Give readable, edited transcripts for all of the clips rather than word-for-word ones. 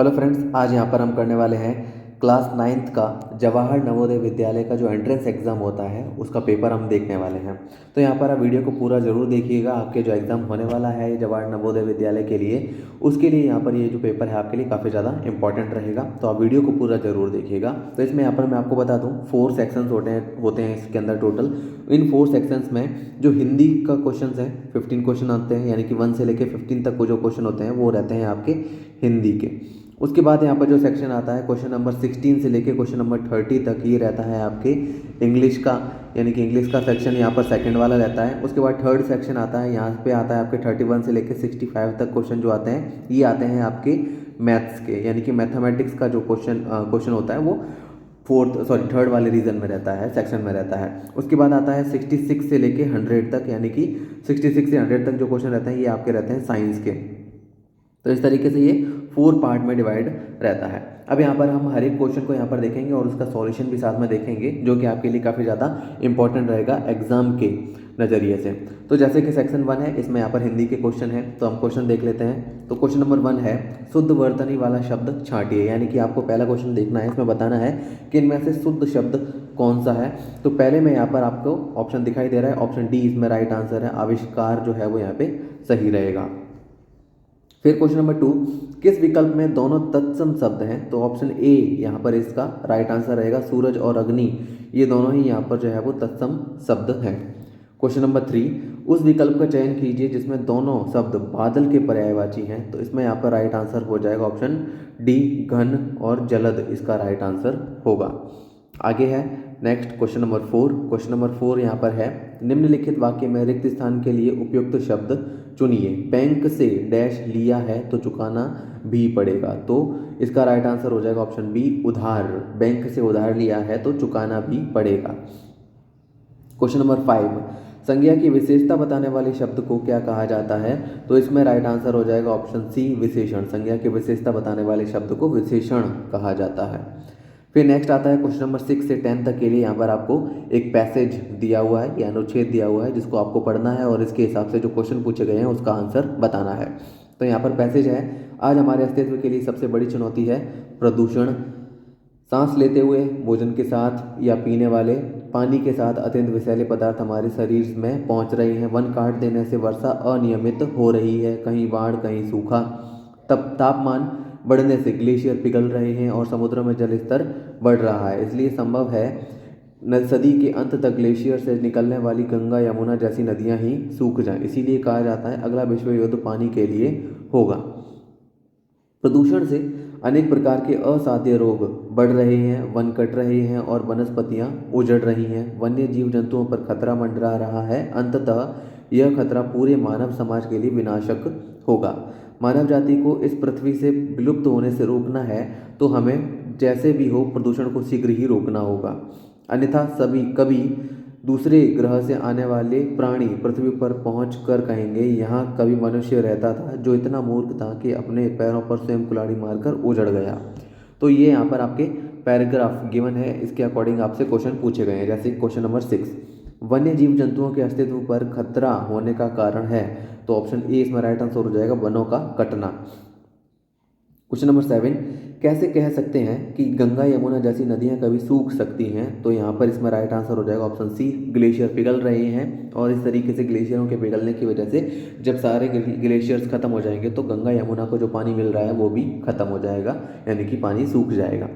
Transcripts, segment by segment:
Hello friends, आज यहाँ पर हम करने वाले हैं क्लास 9th का जवाहर नवोदय विद्यालय का जो एंट्रेंस एग्ज़ाम होता है उसका पेपर हम देखने वाले हैं। तो यहाँ पर आप वीडियो को पूरा ज़रूर देखिएगा। आपके जो एग्ज़ाम होने वाला है ये जवाहर नवोदय विद्यालय के लिए, उसके लिए यहाँ पर ये जो पेपर है आपके लिए काफ़ी ज़्यादा इंपॉर्टेंट रहेगा। तो आप वीडियो को पूरा ज़रूर देखिएगा। तो इसमें यहाँ पर मैं आपको बता दूँ 4 सेक्शंस होते हैं इसके अंदर टोटल। इन 4 सेक्शंस में जो हिंदी का क्वेश्चन है 15 क्वेश्चन आते हैं, यानी कि 1 से लेकर 15 तक को जो क्वेश्चन होते हैं वो रहते हैं आपके हिंदी के। उसके बाद यहाँ पर जो सेक्शन आता है क्वेश्चन नंबर 16 से लेके क्वेश्चन नंबर 30 तक, ये रहता है आपके इंग्लिश का, यानी कि इंग्लिश का सेक्शन यहाँ पर सेकंड वाला रहता है। उसके बाद थर्ड सेक्शन आता है, यहाँ पे आता है आपके 31 से लेके 65 तक क्वेश्चन जो आते हैं ये आते हैं आपके मैथ्स के, यानी कि मैथमेटिक्स का जो क्वेश्चन होता है वो थर्ड वाले रीजन में रहता है, सेक्शन में रहता है। उसके बाद आता है 66 से लेके 100 तक, यानी कि 66 से 100 तक जो क्वेश्चन रहते हैं ये आपके रहते हैं साइंस के। तो इस तरीके से ये 4 पार्ट में डिवाइड रहता है। अब यहाँ पर हम हर एक क्वेश्चन को यहाँ पर देखेंगे और उसका सॉल्यूशन भी साथ में देखेंगे, जो कि आपके लिए काफ़ी ज़्यादा इंपॉर्टेंट रहेगा एग्जाम के नज़रिए से। तो जैसे कि सेक्शन 1 है, इसमें यहाँ पर हिंदी के क्वेश्चन है, तो हम क्वेश्चन देख लेते हैं। तो क्वेश्चन नंबर 1 है शुद्ध वर्तनी वाला शब्द छांटिए, यानी कि आपको पहला क्वेश्चन देखना है, इसमें बताना है कि इनमें से शुद्ध शब्द कौन सा है। तो पहले में यहाँ पर आपको ऑप्शन दिखाई दे रहा है, ऑप्शन डी इसमें राइट आंसर है, आविष्कार जो है वो यहाँ पे सही रहेगा। फिर क्वेश्चन नंबर 2, किस विकल्प में दोनों तत्सम शब्द हैं। तो ऑप्शन ए यहाँ पर इसका राइट आंसर रहेगा, सूरज और अग्नि ये दोनों ही यहाँ पर जो है वो तत्सम शब्द हैं। क्वेश्चन नंबर 3, उस विकल्प का चयन कीजिए जिसमें दोनों शब्द बादल के पर्यायवाची हैं। तो इसमें यहाँ पर राइट आंसर हो जाएगा ऑप्शन डी, घन और जलद इसका राइट आंसर होगा। आगे है next question number 4। Question number 4 यहाँ पर है, निम्नलिखित वाक्य में रिक्त स्थान के लिए उपयुक्त शब्द चुनिए। बैंक से डैश लिया है तो चुकाना भी पड़ेगा। तो इसका राइट आंसर हो जाएगा ऑप्शन बी, उधार। बैंक से उधार लिया है तो चुकाना भी पड़ेगा। क्वेश्चन नंबर 5, संज्ञा की विशेषता बताने वाले शब्द को क्या कहा जाता है। तो इसमें राइट आंसर हो जाएगा ऑप्शन सी, विशेषण। संज्ञा की विशेषता बताने वाले शब्द को विशेषण कहा जाता है। फिर नेक्स्ट आता है क्वेश्चन नंबर 6 से 10 तक के लिए, यहाँ पर आपको एक पैसेज दिया हुआ है या अनुच्छेद दिया हुआ है जिसको आपको पढ़ना है और इसके हिसाब से जो क्वेश्चन पूछे गए हैं उसका आंसर बताना है। तो यहाँ पर पैसेज है, आज हमारे अस्तित्व के लिए सबसे बड़ी चुनौती है प्रदूषण। सांस लेते हुए, भोजन के साथ या पीने वाले पानी के साथ अत्यंत विषैले पदार्थ हमारे शरीर में पहुँच रहे हैं। वन काट देने से वर्षा अनियमित हो रही है, कहीं बाढ़ कहीं सूखा। तापमान बढ़ने से ग्लेशियर पिघल रहे हैं और समुद्र में जल स्तर बढ़ रहा है। इसलिए संभव है सदी के अंत तक ग्लेशियर से निकलने वाली गंगा यमुना जैसी नदियां ही सूख जाएं। इसीलिए कहा जाता है अगला विश्व युद्ध पानी के लिए होगा। प्रदूषण से अनेक प्रकार के असाध्य रोग बढ़ रहे हैं, वन कट रहे हैं और वनस्पतियां उजड़ रही हैं। वन्य जीव जंतुओं पर खतरा मंडरा रहा है। अंततः यह खतरा पूरे मानव समाज के लिए विनाशक होगा। मानव जाति को इस पृथ्वी से विलुप्त होने से रोकना है तो हमें जैसे भी हो प्रदूषण को शीघ्र ही रोकना होगा, अन्यथा सभी कभी दूसरे ग्रह से आने वाले प्राणी पृथ्वी पर पहुंचकर कहेंगे यहाँ कभी मनुष्य रहता था जो इतना मूर्ख था कि अपने पैरों पर स्वयं कुल्हाड़ी मारकर उजड़ गया। तो ये यहाँ पर आपके पैराग्राफ गिवन है, इसके अकॉर्डिंग आपसे क्वेश्चन पूछे गए हैं। जैसे क्वेश्चन नंबर 6, वन्य जीव जंतुओं के अस्तित्व पर खतरा होने का कारण है। तो ऑप्शन ए इसमें राइट आंसर हो जाएगा, वनों का कटना। क्वेश्चन नंबर 7, कैसे कह सकते हैं कि गंगा यमुना जैसी नदियां कभी सूख सकती हैं। तो यहाँ पर इसमें राइट आंसर हो जाएगा ऑप्शन सी, ग्लेशियर पिघल रहे हैं और इस तरीके से ग्लेशियरों के पिघलने की वजह से जब सारे ग्लेशियर्स खत्म हो जाएंगे तो गंगा यमुना को जो पानी मिल रहा है वो भी खत्म हो जाएगा, यानी कि पानी सूख जाएगा।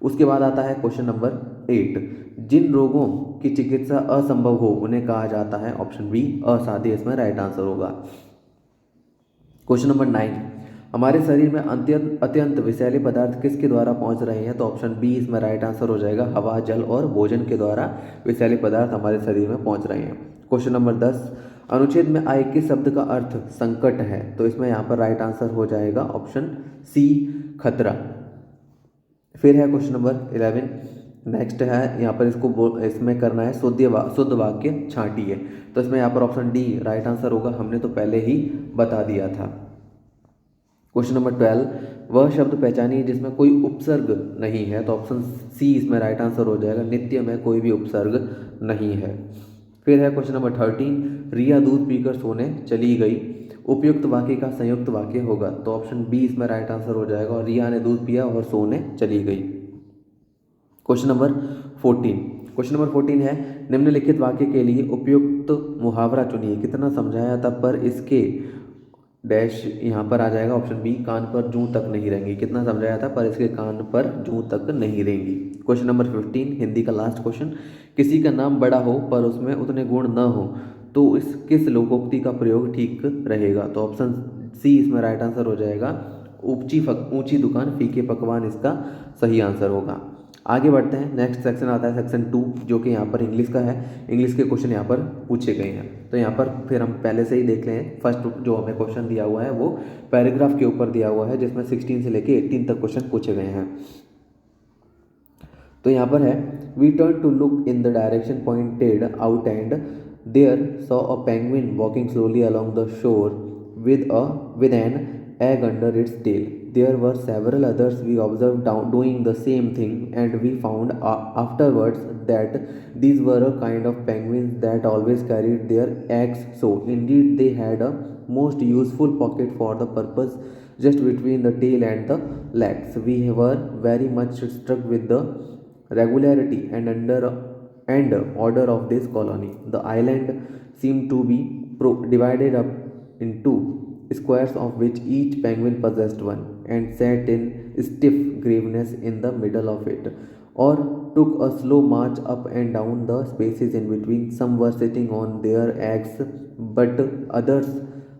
उसके बाद आता है क्वेश्चन नंबर 8, जिन रोगों की चिकित्सा असंभव हो उन्हें कहा जाता है। ऑप्शन बी, असाध्य इसमें राइट आंसर होगा। क्वेश्चन नंबर 9, हमारे शरीर में अत्यंत विषैले पदार्थ किसके द्वारा पहुंच रहे हैं। तो ऑप्शन बी इसमें राइट आंसर हो जाएगा, हवा, जल और भोजन के द्वारा विषैले पदार्थ हमारे शरीर में पहुंच रहे हैं। क्वेश्चन नंबर 10, अनुच्छेद में आए किस शब्द का अर्थ संकट है। तो इसमें यहाँ पर राइट आंसर हो जाएगा ऑप्शन सी, खतरा। फिर है क्वेश्चन नंबर 11, नेक्स्ट है यहाँ पर इसमें करना है शुद्ध वाक्य छांटिए। तो इसमें यहाँ पर ऑप्शन डी राइट आंसर होगा, हमने तो पहले ही बता दिया था। क्वेश्चन नंबर 12, वह शब्द पहचानिए जिसमें कोई उपसर्ग नहीं है। तो ऑप्शन सी इसमें राइट आंसर हो जाएगा, नित्य में कोई भी उपसर्ग नहीं है। फिर है क्वेश्चन नंबर 13, रिया दूध पीकर सोने चली गई। उपयुक्त वाक्य का संयुक्त वाक्य होगा। तो ऑप्शन बी इसमें राइट आंसर हो जाएगा। और रिया ने दूध पिया और सोने चली गई। Question number 14। क्वेश्चन नंबर 14 है, निम्नलिखित वाक्य के लिए उपयुक्त मुहावरा चुनिए। कितना समझाया था पर इसके डैश यहाँ पर आ जाएगा ऑप्शन बी, कान पर जूं तक नहीं रहेंगी। कितना समझाया था पर इसके कान पर जूं तक नहीं रहेंगी। क्वेश्चन नंबर 15 हिंदी का लास्ट क्वेश्चन, किसी का नाम बड़ा हो पर उसमें उतने गुण न हो तो इस किस लोकोक्ति का प्रयोग ठीक रहेगा। तो ऑप्शन सी इसमें राइट आंसर हो जाएगा। ऊंची दुकान फीके पकवान इसका सही आंसर होगा। आगे बढ़ते हैं, नेक्स्ट सेक्शन आता है सेक्शन 2, जो कि यहाँ पर इंग्लिश का है। इंग्लिश के क्वेश्चन यहाँ पर पूछे गए हैं। तो यहाँ पर फिर हम पहले से ही देख लें, फर्स्ट जो हमें क्वेश्चन दिया हुआ है वो पैराग्राफ के ऊपर दिया हुआ है, जिसमें 16 से लेके 18 तक क्वेश्चन पूछे गए हैं। तो यहाँ पर है, we turn to look in the direction pointed out and there saw a penguin walking slowly along the shore with an egg under its tail. There were several others we observed doing the same thing, and we found afterwards that these were a kind of penguins that always carried their eggs so. Indeed, they had a most useful pocket for the purpose just between the tail and the legs. We were very much struck with the regularity and order of this colony. The island seemed to be divided up into squares of which each penguin possessed one, and sat in stiff graveness in the middle of it, or took a slow march up and down the spaces in between. Some were sitting on their eggs, but others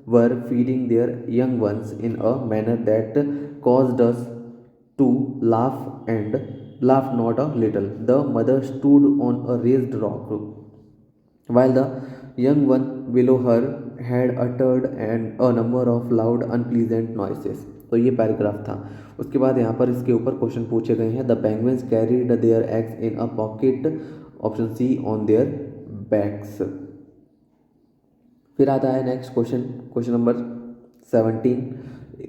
were feeding their young ones in a manner that caused us to laugh not a little. The mother stood on a raised rock, while the young one below her had uttered a number of loud unpleasant noises. तो ये paragraph था। उसके बाद यहाँ पर इसके ऊपर question पूछे गए हैं। The penguins carried their eggs in a pocket, option C on their backs. फिर आता है नेक्स्ट क्वेश्चन, क्वेश्चन नंबर 17।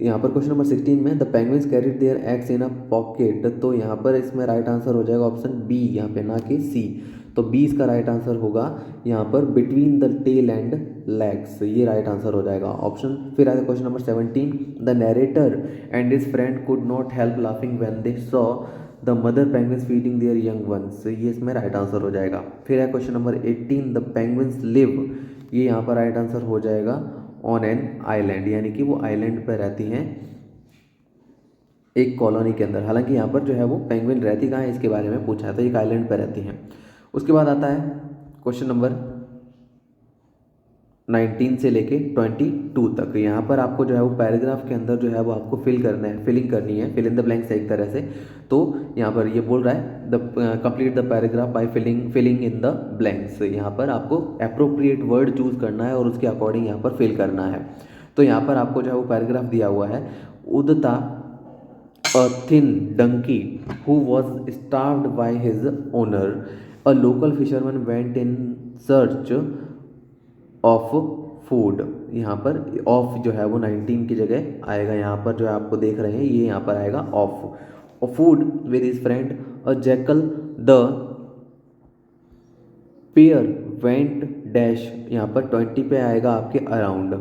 यहाँ पर क्वेश्चन नंबर 16 में the penguins carried their eggs in a pocket, तो यहाँ पर इसमें राइट आंसर हो जाएगा ऑप्शन बी यहाँ पे, ना कि सी। तो 20 का राइट आंसर होगा यहाँ पर between the tail and legs, ये राइट आंसर हो जाएगा ऑप्शन। फिर आता है question number 17, the narrator and his friend could not help laughing when they saw the mother penguins feeding their young ones, ये इसमें राइट आंसर हो जाएगा। फिर है question number 18, the penguins live, ये यहाँ पर राइट आंसर हो जाएगा ऑन एन आइलैंड, यानी कि वो आइलैंड पर रहती हैं एक कॉलोनी के अंदर। हालांकि यहाँ पर जो है वो पेंगुइन रहती कहाँ है इसके बारे में पूछा है, तो एक आइलैंड पर रहती हैं। उसके बाद आता है क्वेश्चन नंबर 19 से लेके 22 तक। यहाँ पर आपको जो है वो पैराग्राफ के अंदर जो है वो आपको फिलिंग करनी है, फिल इन द ब्लैंक्स एक तरह से। तो यहाँ पर ये बोल रहा है the complete the paragraph by filling in the blanks. यहाँ पर आपको अप्रोप्रिएट वर्ड चूज करना है और उसके अकॉर्डिंग यहाँ पर फिल करना है। तो यहाँ पर आपको जो है वो पैराग्राफ दिया हुआ है, उदता a thin donkey who was starved by his owner. A local fisherman went in search of food. यहाँ पर ऑफ जो है वो 19 की जगह आएगा, यहाँ पर जो है आपको देख रहे हैं ये यहाँ पर आएगा of. Food with his friend a jackal, the pair went dash, यहाँ पर 20 पे आएगा आपके around.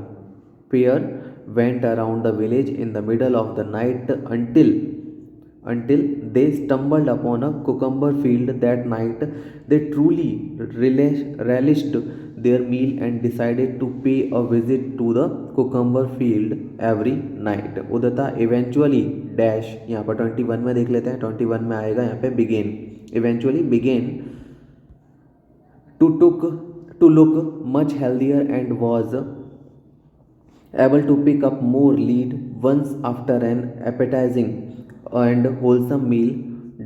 Pair went around the village in the middle of the night until they stumbled upon a cucumber field. That night they truly relished their meal and decided to pay a visit to the cucumber field every night. उदता eventually dash, यहाँ पर 21 में देख लेते हैं, 21 में आएगा यहाँ पे began to look much healthier and was able to pick up more lead once after an appetizing and wholesome meal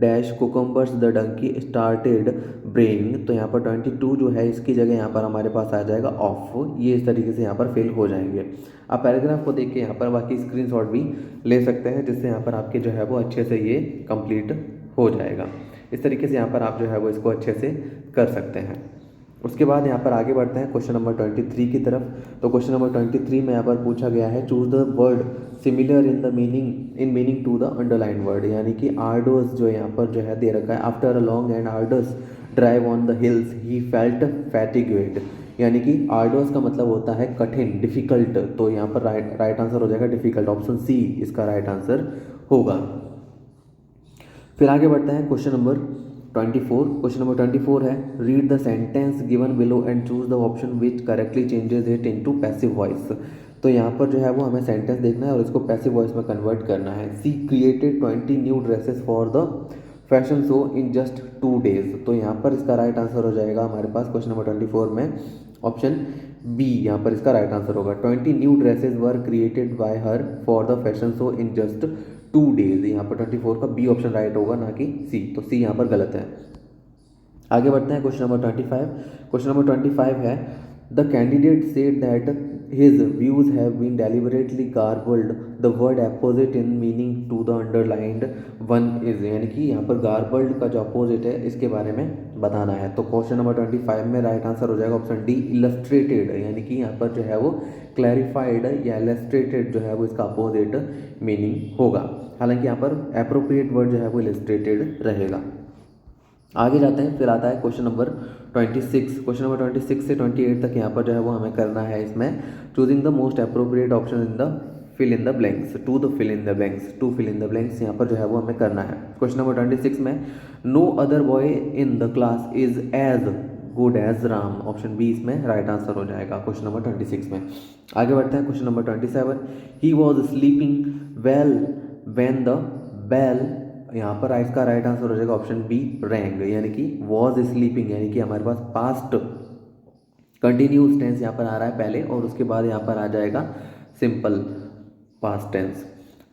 dash cucumbers the donkey started braying। तो यहाँ पर 22 जो है इसकी जगह यहाँ पर हमारे पास आ जाएगा ऑफ। ये इस तरीके से यहाँ पर फेल हो जाएंगे। आप पैराग्राफ को देख के यहाँ पर बाकी स्क्रीनशॉट भी ले सकते हैं, जिससे यहाँ पर आपके जो है वो अच्छे से ये कंप्लीट हो जाएगा। इस तरीके से यहाँ पर आप जो है वो इसको अच्छे से कर सकते हैं। उसके बाद यहाँ पर आगे बढ़ते हैं क्वेश्चन नंबर 23 की तरफ। तो क्वेश्चन नंबर 23 में यहाँ पर पूछा गया है, choose the word similar in meaning to the underline word, यानी कि आर्डोस जो यहाँ पर जो है दे रखा है। After a long and arduous drive on the hills he felt fatigued, यानी कि आर्डुअस का मतलब होता है कठिन, डिफ़िकल्ट, तो यहाँ पर राइट आंसर हो जाएगा डिफ़िकल्ट, ऑप्शन सी इसका राइट आंसर होगा। फिर आगे बढ़ते हैं क्वेश्चन नंबर 24। क्वेश्चन नंबर 24 है, read the sentence given below and choose the option which correctly changes it into passive voice. तो यहाँ पर जो है वो हमें सेंटेंस देखना है और इसको पैसिव वॉइस में कन्वर्ट करना है। She created 20 new dresses for the fashion show in just 2 days। तो यहाँ पर इसका राइट आंसर हो जाएगा हमारे पास क्वेश्चन नंबर 24 में ऑप्शन बी, यहाँ पर इसका राइट आंसर होगा। 20 new dresses were created by her for the fashion show in just 2 days। यहाँ पर 24 का बी ऑप्शन राइट होगा, ना कि सी, तो सी यहाँ पर गलत है। आगे बढ़ते हैं क्वेश्चन नंबर 25। क्वेश्चन नंबर 25 है, the candidate said that his views have been deliberately garbled, the word opposite in meaning to the underlined one is. यानी कि यहाँ पर गार्बल्ड का जो अपोजिट है इसके बारे में बताना है। तो क्वेश्चन नंबर 25 में राइट आंसर हो जाएगा ऑप्शन डी, इलस्ट्रेटेड। यानी कि यहाँ पर जो है वो क्लैरिफाइड या इलस्ट्रेटेड जो है वो इसका अपोजिट मीनिंग होगा। हालांकि यहाँ पर अप्रोप्रिएट वर्ड जो है वो इलस्ट्रेटेड रहेगा। आगे जाते हैं, फिर आता है क्वेश्चन नंबर 26। क्वेश्चन नंबर 26 से 28 तक यहाँ पर जो है वो हमें करना है इसमें choosing the most appropriate option in the fill in the blanks, to the fill in the blanks, to fill in the blanks यहाँ पर जो है वो हमें करना है। क्वेश्चन नंबर 26 में, no other boy in the class is as good as Ram, option B इसमें राइट आंसर हो जाएगा क्वेश्चन नंबर 26 में। आगे बढ़ते हैं question number 27। He was sleeping well when the bell, यहाँ पर इसका राइट आंसर हो जाएगा ऑप्शन बी, रैंग। यानी कि वॉज स्लीपिंग, यानी कि हमारे पास पास्ट कंटिन्यूस टेंस यहाँ पर आ रहा है पहले और उसके बाद यहाँ पर आ जाएगा सिंपल पास्ट टेंस।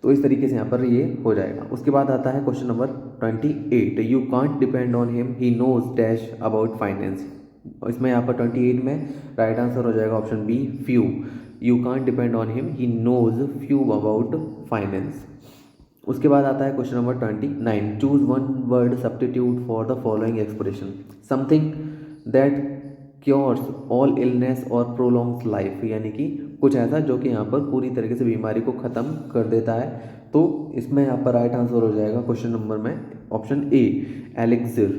तो इस तरीके से यहाँ पर ये हो जाएगा। उसके बाद आता है question number 28। You can't depend on him, he knows dash about finance. इसमें यहाँ पर 28 में राइट आंसर हो जाएगा option B, few. You can't depend on him, he knows few about finance. उसके बाद आता है question number 29। Choose one word substitute for the following expression, something that cures all illness और प्रोलॉन्ग्स लाइफ। यानी कि कुछ ऐसा जो कि यहाँ पर पूरी तरीके से बीमारी को ख़त्म कर देता है। तो इसमें यहाँ पर राइट आंसर हो जाएगा क्वेश्चन नंबर में option A, elixir.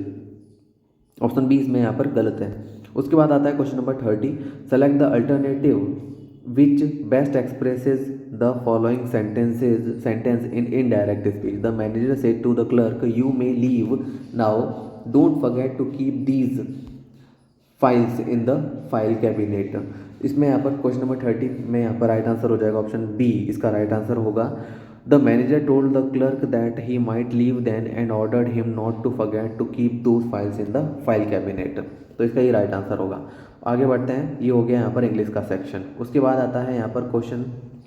Option B इसमें यहाँ पर गलत है। उसके बाद आता है क्वेश्चन नंबर 30। Select the alternative which best expresses the following sentence in indirect speech. The manager said to the clerk, you may leave now, don't forget to keep these files in the file cabinet। इसमें यहाँ पर question नंबर 30 में यहाँ पर right answer हो जाएगा option B, इसका राइट आंसर होगा। The manager told the clerk that he might leave then and ordered him not to forget to keep those files in the file cabinet. तो इसका ये राइट आंसर होगा। आगे बढ़ते हैं, ये हो गया यहाँ पर इंग्लिश का सेक्शन। उसके बाद आता है यहाँ पर क्वेश्चन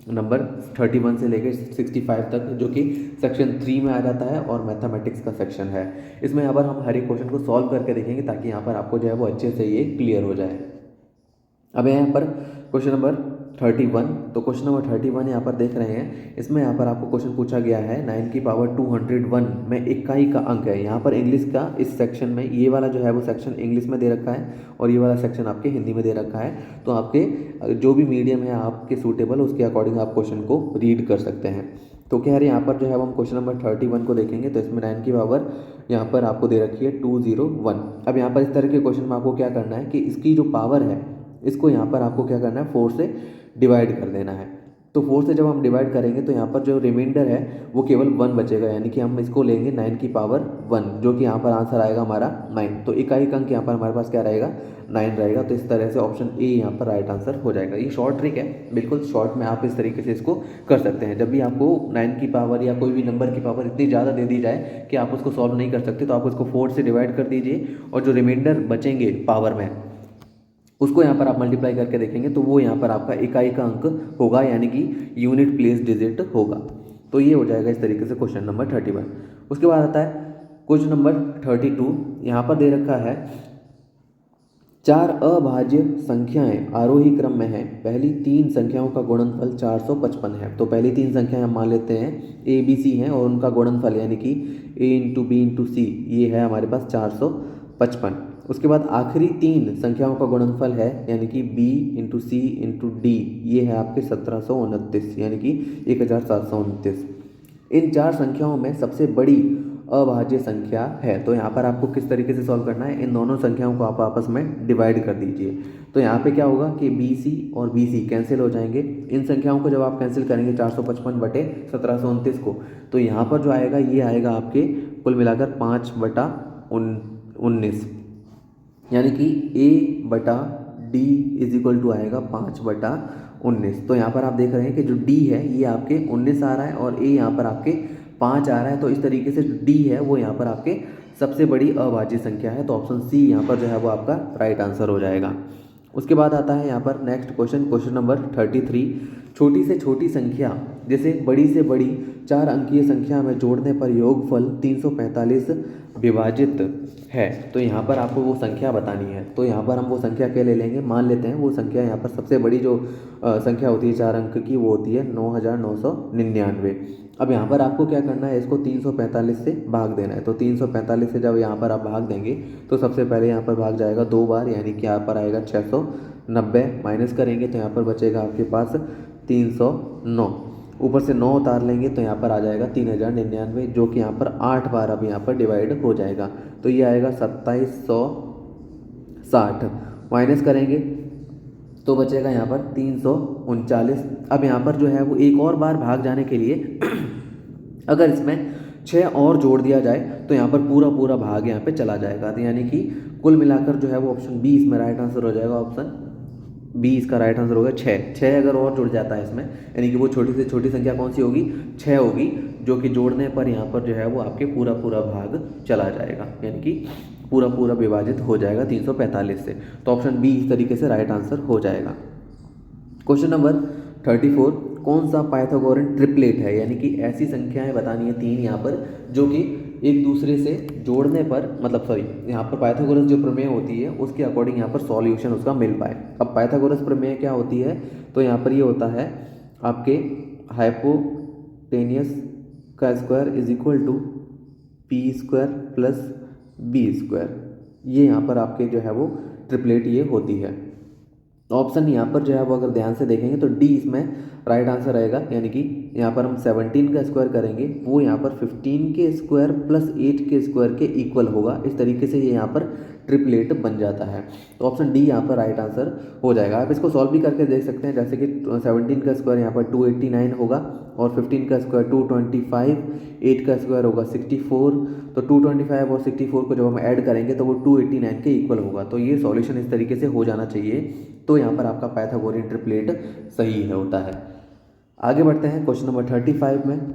नंबर 31 से लेकर 65 तक, जो कि सेक्शन 3 में आ जाता है और मैथमेटिक्स का सेक्शन है। इसमें यहाँ पर हम हर एक क्वेश्चन को सॉल्व करके देखेंगे ताकि यहाँ पर आपको जो है वो अच्छे से ये क्लियर हो जाए। अब यहाँ पर क्वेश्चन नंबर 31, तो क्वेश्चन नंबर 31 यहाँ पर देख रहे हैं। इसमें यहाँ पर आपको क्वेश्चन पूछा गया है 9 की पावर 201 में इकाई का अंक है। यहाँ पर इंग्लिश का इस सेक्शन में ये वाला जो है वो सेक्शन इंग्लिश में दे रखा है और ये वाला सेक्शन आपके हिंदी में दे रखा है। तो आपके जो भी मीडियम है आपके सूटेबल, उसके अकॉर्डिंग आप क्वेश्चन को रीड कर सकते हैं। तो क्या है, यहाँ पर जो है हम क्वेश्चन नंबर 31 को देखेंगे। तो इसमें 9 की पावर यहाँ पर आपको दे रखी है 201। अब यहाँ पर इस तरह के क्वेश्चन में आपको क्या करना है कि इसकी जो पावर है इसको यहाँ पर आपको क्या करना है, 4 से डिवाइड कर देना है। तो 4 से जब हम डिवाइड करेंगे तो यहाँ पर जो रिमाइंडर है वो केवल 1 बचेगा, यानी कि हम इसको लेंगे 9 की पावर 1, जो कि यहाँ पर आंसर आएगा हमारा 9। तो इकाई का अंक यहाँ पर हमारे पास क्या रहेगा, 9 रहेगा। तो इस तरह से ऑप्शन ए यहाँ पर राइट आंसर हो जाएगा। ये शॉर्ट ट्रिक है, बिल्कुल शॉर्ट में आप इस तरीके से इसको कर सकते हैं। जब भी आपको 9 की पावर या कोई भी नंबर की पावर इतनी ज़्यादा दे दी जाए कि आप उसको सॉल्व नहीं कर सकते, तो आप उसको 4 से डिवाइड कर दीजिए और जो रिमाइंडर बचेंगे पावर में उसको यहाँ पर आप मल्टीप्लाई करके देखेंगे तो वो यहाँ पर आपका इकाई का अंक होगा, यानी कि यूनिट प्लेस डिजिट होगा। तो ये हो जाएगा इस तरीके से क्वेश्चन नंबर 31। उसके बाद आता है क्वेश्चन नंबर 32। यहाँ पर दे रखा है 4 अभाज्य संख्याएं आरोही क्रम में हैं। पहली 3 संख्याओं का गुणनफल 455 है। तो पहली 3 संख्याएं हम मान लेते हैं ए बी सी हैं और उनका गुणनफल यानी कि ए इंटू बी इंटू सी ये है हमारे पास 455। उसके बाद आखिरी 3 संख्याओं का गुणनफल है यानी कि b इंटू सी इंटू डी, ये है आपके 1729 यानी कि 1729। इन 4 संख्याओं में सबसे बड़ी अभाज्य संख्या है। तो यहाँ पर आपको किस तरीके से सॉल्व करना है, इन दोनों संख्याओं को आप आपस में डिवाइड कर दीजिए। तो यहाँ पे क्या होगा कि BC और BC कैंसिल हो जाएंगे। इन संख्याओं को जब आप कैंसिल करेंगे 455/1729 को, तो यहाँ पर जो आएगा ये आएगा आपके कुल मिलाकर 5/19, यानी कि A/D इज इक्वल टू आएगा 5/19। तो यहाँ पर आप देख रहे हैं कि जो D है ये आपके 19 आ रहा है और A यहाँ पर आपके 5 आ रहा है। तो इस तरीके से जो D है वो यहाँ पर आपके सबसे बड़ी अभाज्य संख्या है। तो ऑप्शन C यहाँ पर जो है वो आपका राइट आंसर हो जाएगा। उसके बाद आता है यहाँ पर नेक्स्ट क्वेश्चन नंबर 33। छोटी से छोटी संख्या जैसे बड़ी से बड़ी 4 अंकीय संख्या में जोड़ने पर योगफल 345 विभाजित है। तो यहाँ पर आपको वो संख्या बतानी है। तो यहाँ पर हम वो संख्या क्या ले लेंगे, मान लेते हैं वो संख्या यहाँ पर सबसे बड़ी जो संख्या होती है 4 अंक की वो होती है 9999। अब यहाँ पर आपको क्या करना है, इसको 345 से भाग देना है। तो 345 से जब यहाँ पर आप भाग देंगे तो सबसे पहले यहाँ पर भाग जाएगा 2 बार, यानी कि यहाँ पर आएगा 690, माइनस करेंगे तो यहाँ पर बचेगा आपके पास 309, ऊपर से 9 उतार लेंगे तो यहाँ पर आ जाएगा 3099, जो कि यहाँ पर 8 बार अब यहाँ पर डिवाइड हो जाएगा। तो ये आएगा 2760, माइनस करेंगे तो बचेगा यहाँ पर 339। अब यहाँ पर जो है वो एक और बार भाग जाने के लिए अगर इसमें 6 और जोड़ दिया जाए तो यहाँ पर पूरा भाग यहाँ पे चला जाएगा। तो यानी कि कुल मिलाकर जो है वो ऑप्शन बी इसमें राइट आंसर हो जाएगा। ऑप्शन बी इसका राइट आंसर होगा 6 अगर और जुड़ जाता है इसमें, यानी कि वो छोटी से छोटी संख्या कौन सी होगी, 6 होगी, जो कि जोड़ने पर यहाँ पर जो है वो आपके पूरा भाग चला जाएगा, यानी कि पूरा विभाजित हो जाएगा 345 से। तो ऑप्शन बी इस तरीके से राइट आंसर हो जाएगा। क्वेश्चन नंबर 34, कौन सा पाइथागोरन ट्रिपलेट है, यानी कि ऐसी संख्याएं बतानी है 3 यहाँ पर जो कि एक दूसरे से जोड़ने पर, मतलब सॉरी यहाँ पर पाइथागोरस जो प्रमेय होती है उसके अकॉर्डिंग यहाँ पर सॉल्यूशन उसका मिल पाए। अब पाइथागोरस प्रमेय क्या होती है, तो यहाँ पर ये होता है आपके हाइपोटेनियस का square is equal to p² plus b²। ये यहाँ पर आपके जो है वो ट्रिपलेट ये होती है। ऑप्शन यहाँ पर जो है वो अगर ध्यान से देखेंगे तो डी इसमें राइट आंसर रहेगा, यानी कि यहाँ पर हम 17 का स्क्वायर करेंगे वो यहाँ पर 15 के स्क्वायर प्लस 8 के स्क्वायर के इक्वल होगा। इस तरीके से ये यहाँ पर ट्रिपलेट बन जाता है। तो ऑप्शन डी यहाँ पर राइट आंसर हो जाएगा। आप इसको सॉल्व भी करके देख सकते हैं, जैसे कि 17 का स्क्वायर यहाँ पर 289 होगा और 15 का स्क्वायर 225, 8 का स्क्वायर होगा 64। तो 225 और 64 को जब हम ऐड करेंगे तो वो 289 के इक्वल होगा। तो ये सॉल्यूशन इस तरीके से हो जाना चाहिए। तो यहाँ पर आपका पाइथागोरियन ट्रिपलेट सही है होता है। आगे बढ़ते हैं क्वेश्चन नंबर 35 में।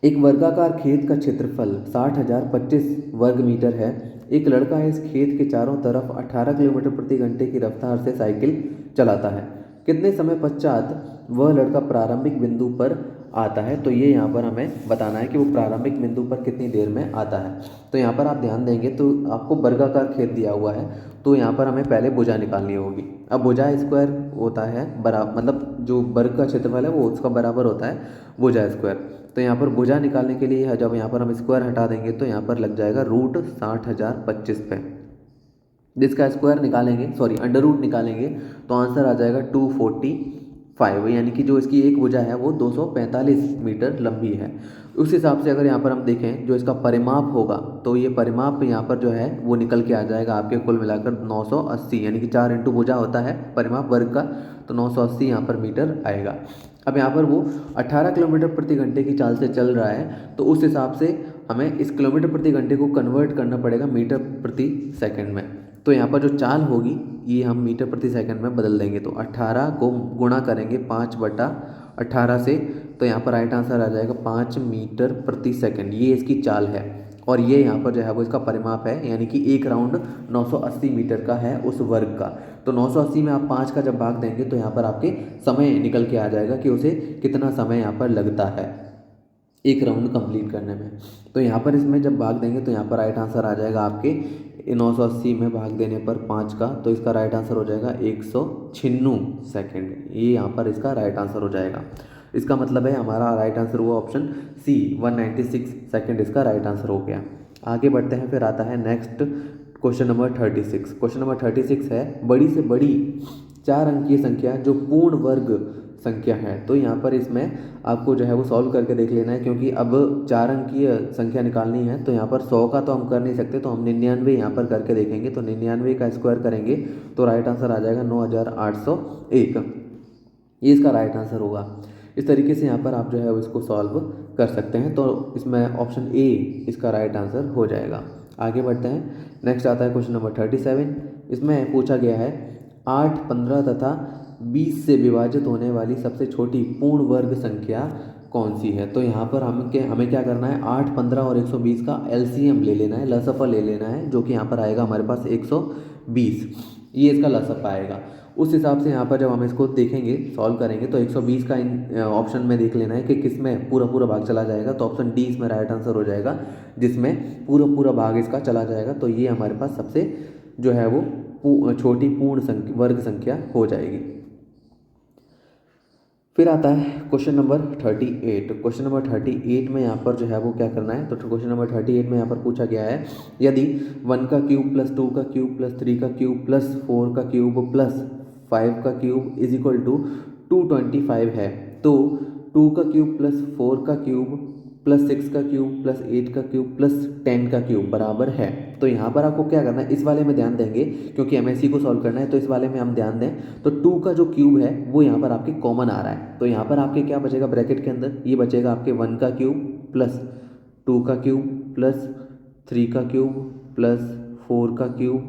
एक वर्गाकार खेत का क्षेत्रफल 60,025 वर्ग मीटर है। एक लड़का इस खेत के चारों तरफ 18 किलोमीटर प्रति घंटे की रफ्तार से साइकिल चलाता है। कितने समय पश्चात वह लड़का प्रारंभिक बिंदु पर आता है। तो ये यहाँ पर हमें बताना है कि वो प्रारंभिक बिंदु पर कितनी देर में आता है। तो यहाँ पर आप ध्यान देंगे तो आपको वर्गाकार खेत दिया हुआ है, तो यहाँ पर हमें पहले भुजा निकालनी होगी। अब भुजा स्क्वायर होता है बराबर, मतलब जो वर्ग का क्षेत्रफल है वो उसका बराबर होता है भुजा स्क्वायर। तो यहाँ पर भुजा निकालने के लिए जब यहाँ पर हम स्क्वायर हटा देंगे तो यहाँ पर लग जाएगा रूट 60,025 पे, जिसका स्क्वायर निकालेंगे, सॉरी अंडर रूट निकालेंगे तो आंसर आ जाएगा 245, यानी कि जो इसकी एक भुजा है वो 245 मीटर लंबी है। उस हिसाब से अगर यहाँ पर हम देखें जो इसका परिमाप होगा तो ये परिमाप यहाँ पर जो है वो निकल के आ जाएगा आपके कुल मिलाकर 980, यानी कि 4 इंटू भुजा होता है परिमाप वर्ग का, तो 980 यहाँ पर मीटर आएगा। अब यहाँ पर वो 18 किलोमीटर प्रति घंटे की चाल से चल रहा है, तो उस हिसाब से हमें इस किलोमीटर प्रति घंटे को कन्वर्ट करना पड़ेगा मीटर प्रति सेकंड में। तो यहाँ पर जो चाल होगी ये हम मीटर प्रति सेकंड में बदल देंगे। तो 18 को गुणा करेंगे 5/18 से, तो यहाँ पर राइट आंसर आ जाएगा 5 मीटर प्रति सेकंड। ये इसकी चाल है और ये यहाँ पर जो है वो इसका परिमाप है, यानी कि एक राउंड 980 मीटर का है उस वर्ग का। तो 980 में आप 5 का जब भाग देंगे तो यहाँ पर आपके समय निकल के आ जाएगा कि उसे कितना समय यहाँ पर लगता है एक राउंड कंप्लीट करने में। तो यहाँ पर इसमें जब भाग देंगे तो यहाँ पर राइट आंसर आ जाएगा आपके 980 में भाग देने पर 5 का, तो इसका राइट आंसर हो जाएगा 196 सेकेंड। ये यहाँ पर इसका राइट आंसर हो जाएगा। इसका मतलब है हमारा राइट आंसर हुआ ऑप्शन सी, 196 सेकेंड इसका राइट आंसर हो गया। आगे बढ़ते हैं, फिर आता है next question number 36। Question number 36 है, बड़ी से बड़ी 4 अंकीय संख्या जो पूर्ण वर्ग संख्या है। तो यहाँ पर इसमें आपको जो है वो सॉल्व करके देख लेना है, क्योंकि अब 4 अंकीय संख्या निकालनी है। तो यहाँ पर 100 का तो हम कर नहीं सकते, तो हम 99 यहाँ पर करके देखेंगे। तो 99 का स्क्वायर करेंगे तो राइट आंसर आ जाएगा 9801। ये इसका राइट आंसर होगा। इस तरीके से यहाँ पर आप जो है इसको सॉल्व कर सकते हैं। तो इसमें ऑप्शन ए इसका राइट आंसर हो जाएगा। आगे बढ़ते हैं। नेक्स्ट आता है क्वेश्चन नंबर 37। इसमें पूछा गया है 8, 15 तथा 20 से विभाजित होने वाली सबसे छोटी पूर्ण वर्ग संख्या कौन सी है। तो यहाँ पर हमें क्या करना है, 8, 15 और 120 का एलसीएम ले लेना है, लसफा ले लेना है, जो कि यहाँ पर आएगा हमारे पास 120। ये इसका लसफा आएगा। उस हिसाब से यहाँ पर जब हम इसको देखेंगे, सॉल्व करेंगे, तो 120 का ऑप्शन में देख लेना है कि किस में पूरा पूरा भाग चला जाएगा। तो ऑप्शन डी इसमें राइट आंसर हो जाएगा, जिसमें पूरा पूरा भाग इसका चला जाएगा। तो ये हमारे पास सबसे जो है वो छोटी पूर्ण वर्ग संख्या हो जाएगी। फिर आता है क्वेश्चन नंबर 38। क्वेश्चन नंबर 38 में यहाँ पर जो है वो क्या करना है, तो क्वेश्चन नंबर 38 में यहाँ पर पूछा गया है यदि 1 का क्यूब प्लस 2 का क्यूब प्लस 3 का क्यूब प्लस 4 का क्यूब प्लस 5 का क्यूब इज इक्वल टू 225 है, तो 2 का क्यूब प्लस 4 का क्यूब प्लस 6 का क्यूब प्लस 8 का क्यूब प्लस 10 का क्यूब बराबर है। तो यहाँ पर आपको क्या करना है, इस वाले में ध्यान देंगे, क्योंकि एमएससी को सॉल्व करना है, तो इस वाले में हम ध्यान दें। तो 2 का जो क्यूब है वो यहाँ पर आपके कॉमन आ रहा है। तो यहाँ पर आपके क्या बचेगा ब्रैकेट के अंदर, ये बचेगा आपके 1 का क्यूब प्लस 2 का क्यूब प्लस 3 का क्यूब प्लस 4 का क्यूब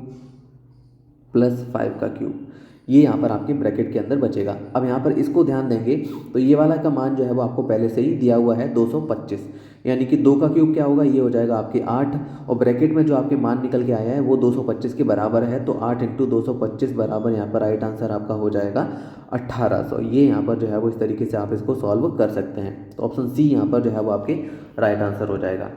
प्लस 5 का क्यूब। ये यहाँ पर आपके ब्रैकेट के अंदर बचेगा। अब यहाँ पर इसको ध्यान देंगे तो ये वाला का मान जो है वो आपको पहले से ही दिया हुआ है 225, यानी कि 2 का क्यूब क्या होगा, ये हो जाएगा आपके 8, और ब्रैकेट में जो आपके मान निकल के आया है वो 225 के बराबर है। तो 8 × 225 बराबर यहाँ पर राइट आंसर आपका हो जाएगा 1800। ये यहाँ पर जो है वो इस तरीके से आप इसको सॉल्व कर सकते हैं। तो ऑप्शन सी यहाँ पर जो है वो आपके राइट आंसर हो जाएगा।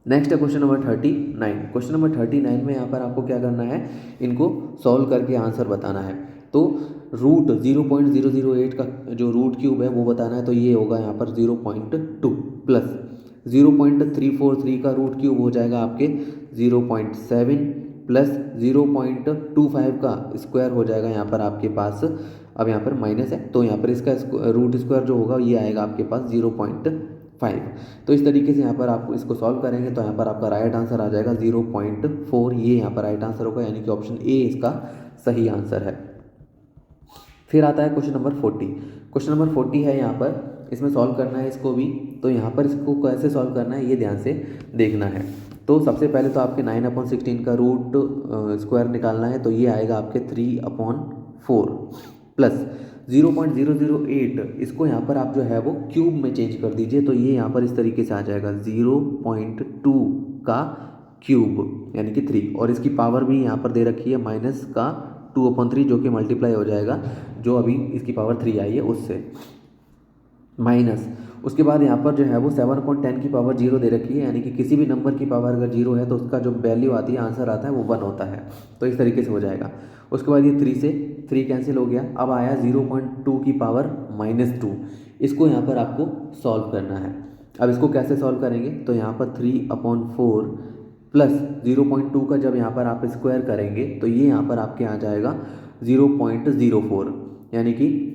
नेक्स्ट है क्वेश्चन नंबर 39। क्वेश्चन नंबर 39 में यहाँ पर आपको क्या करना है, इनको सॉल्व करके आंसर बताना है। तो रूट 0.008 का जो रूट क्यूब है वो बताना है। तो ये होगा यहाँ पर 0.2 प्लस 0.343 का रूट क्यूब हो जाएगा आपके 0.7 प्लस 0.25 का स्क्वायर हो जाएगा यहाँ पर आपके पास। अब यहाँ पर माइनस है, तो यहाँ पर इसका रूट स्क्वायर जो होगा ये आएगा आपके पास 0.5। तो इस तरीके से यहाँ पर आप इसको सॉल्व करेंगे तो यहाँ पर आपका राइट आंसर आ जाएगा 0.4। ये यहाँ पर राइट आंसर होगा, यानी कि ऑप्शन ए इसका सही आंसर है। फिर आता है क्वेश्चन नंबर 40। क्वेश्चन नंबर 40 है यहाँ पर, इसमें सॉल्व करना है इसको भी। तो यहाँ पर इसको कैसे सॉल्व करना है ये ध्यान से देखना है। तो सबसे पहले तो आपके 9/16 का रूट स्क्वायर निकालना है। तो ये आएगा आपके 3/4 प्लस 0.008, इसको यहाँ पर आप जो है वो क्यूब में चेंज कर दीजिए। तो ये यहाँ पर इस तरीके से आ जाएगा 0.2 का क्यूब यानी कि 3, और इसकी पावर भी यहाँ पर दे रखी है माइनस का 2/3, जो कि मल्टीप्लाई हो जाएगा जो अभी इसकी पावर 3 आई है उससे माइनस। उसके बाद यहाँ पर जो है वो 7/10 की पावर 0 दे रखी है, यानी कि किसी भी नंबर की पावर अगर 0 है तो उसका जो वैल्यू आती है, आंसर आता है वो 1 होता है। तो इस तरीके से हो जाएगा। उसके बाद ये 3 से 3 कैंसिल हो गया। अब आया 0.2 की पावर -2, इसको यहाँ पर आपको सॉल्व करना है। अब इसको कैसे सॉल्व करेंगे, तो यहाँ पर 3/4 प्लस 0.2 का जब यहाँ पर आप स्क्वायर करेंगे तो ये यहाँ पर आपके आ जाएगा 0.04, यानी कि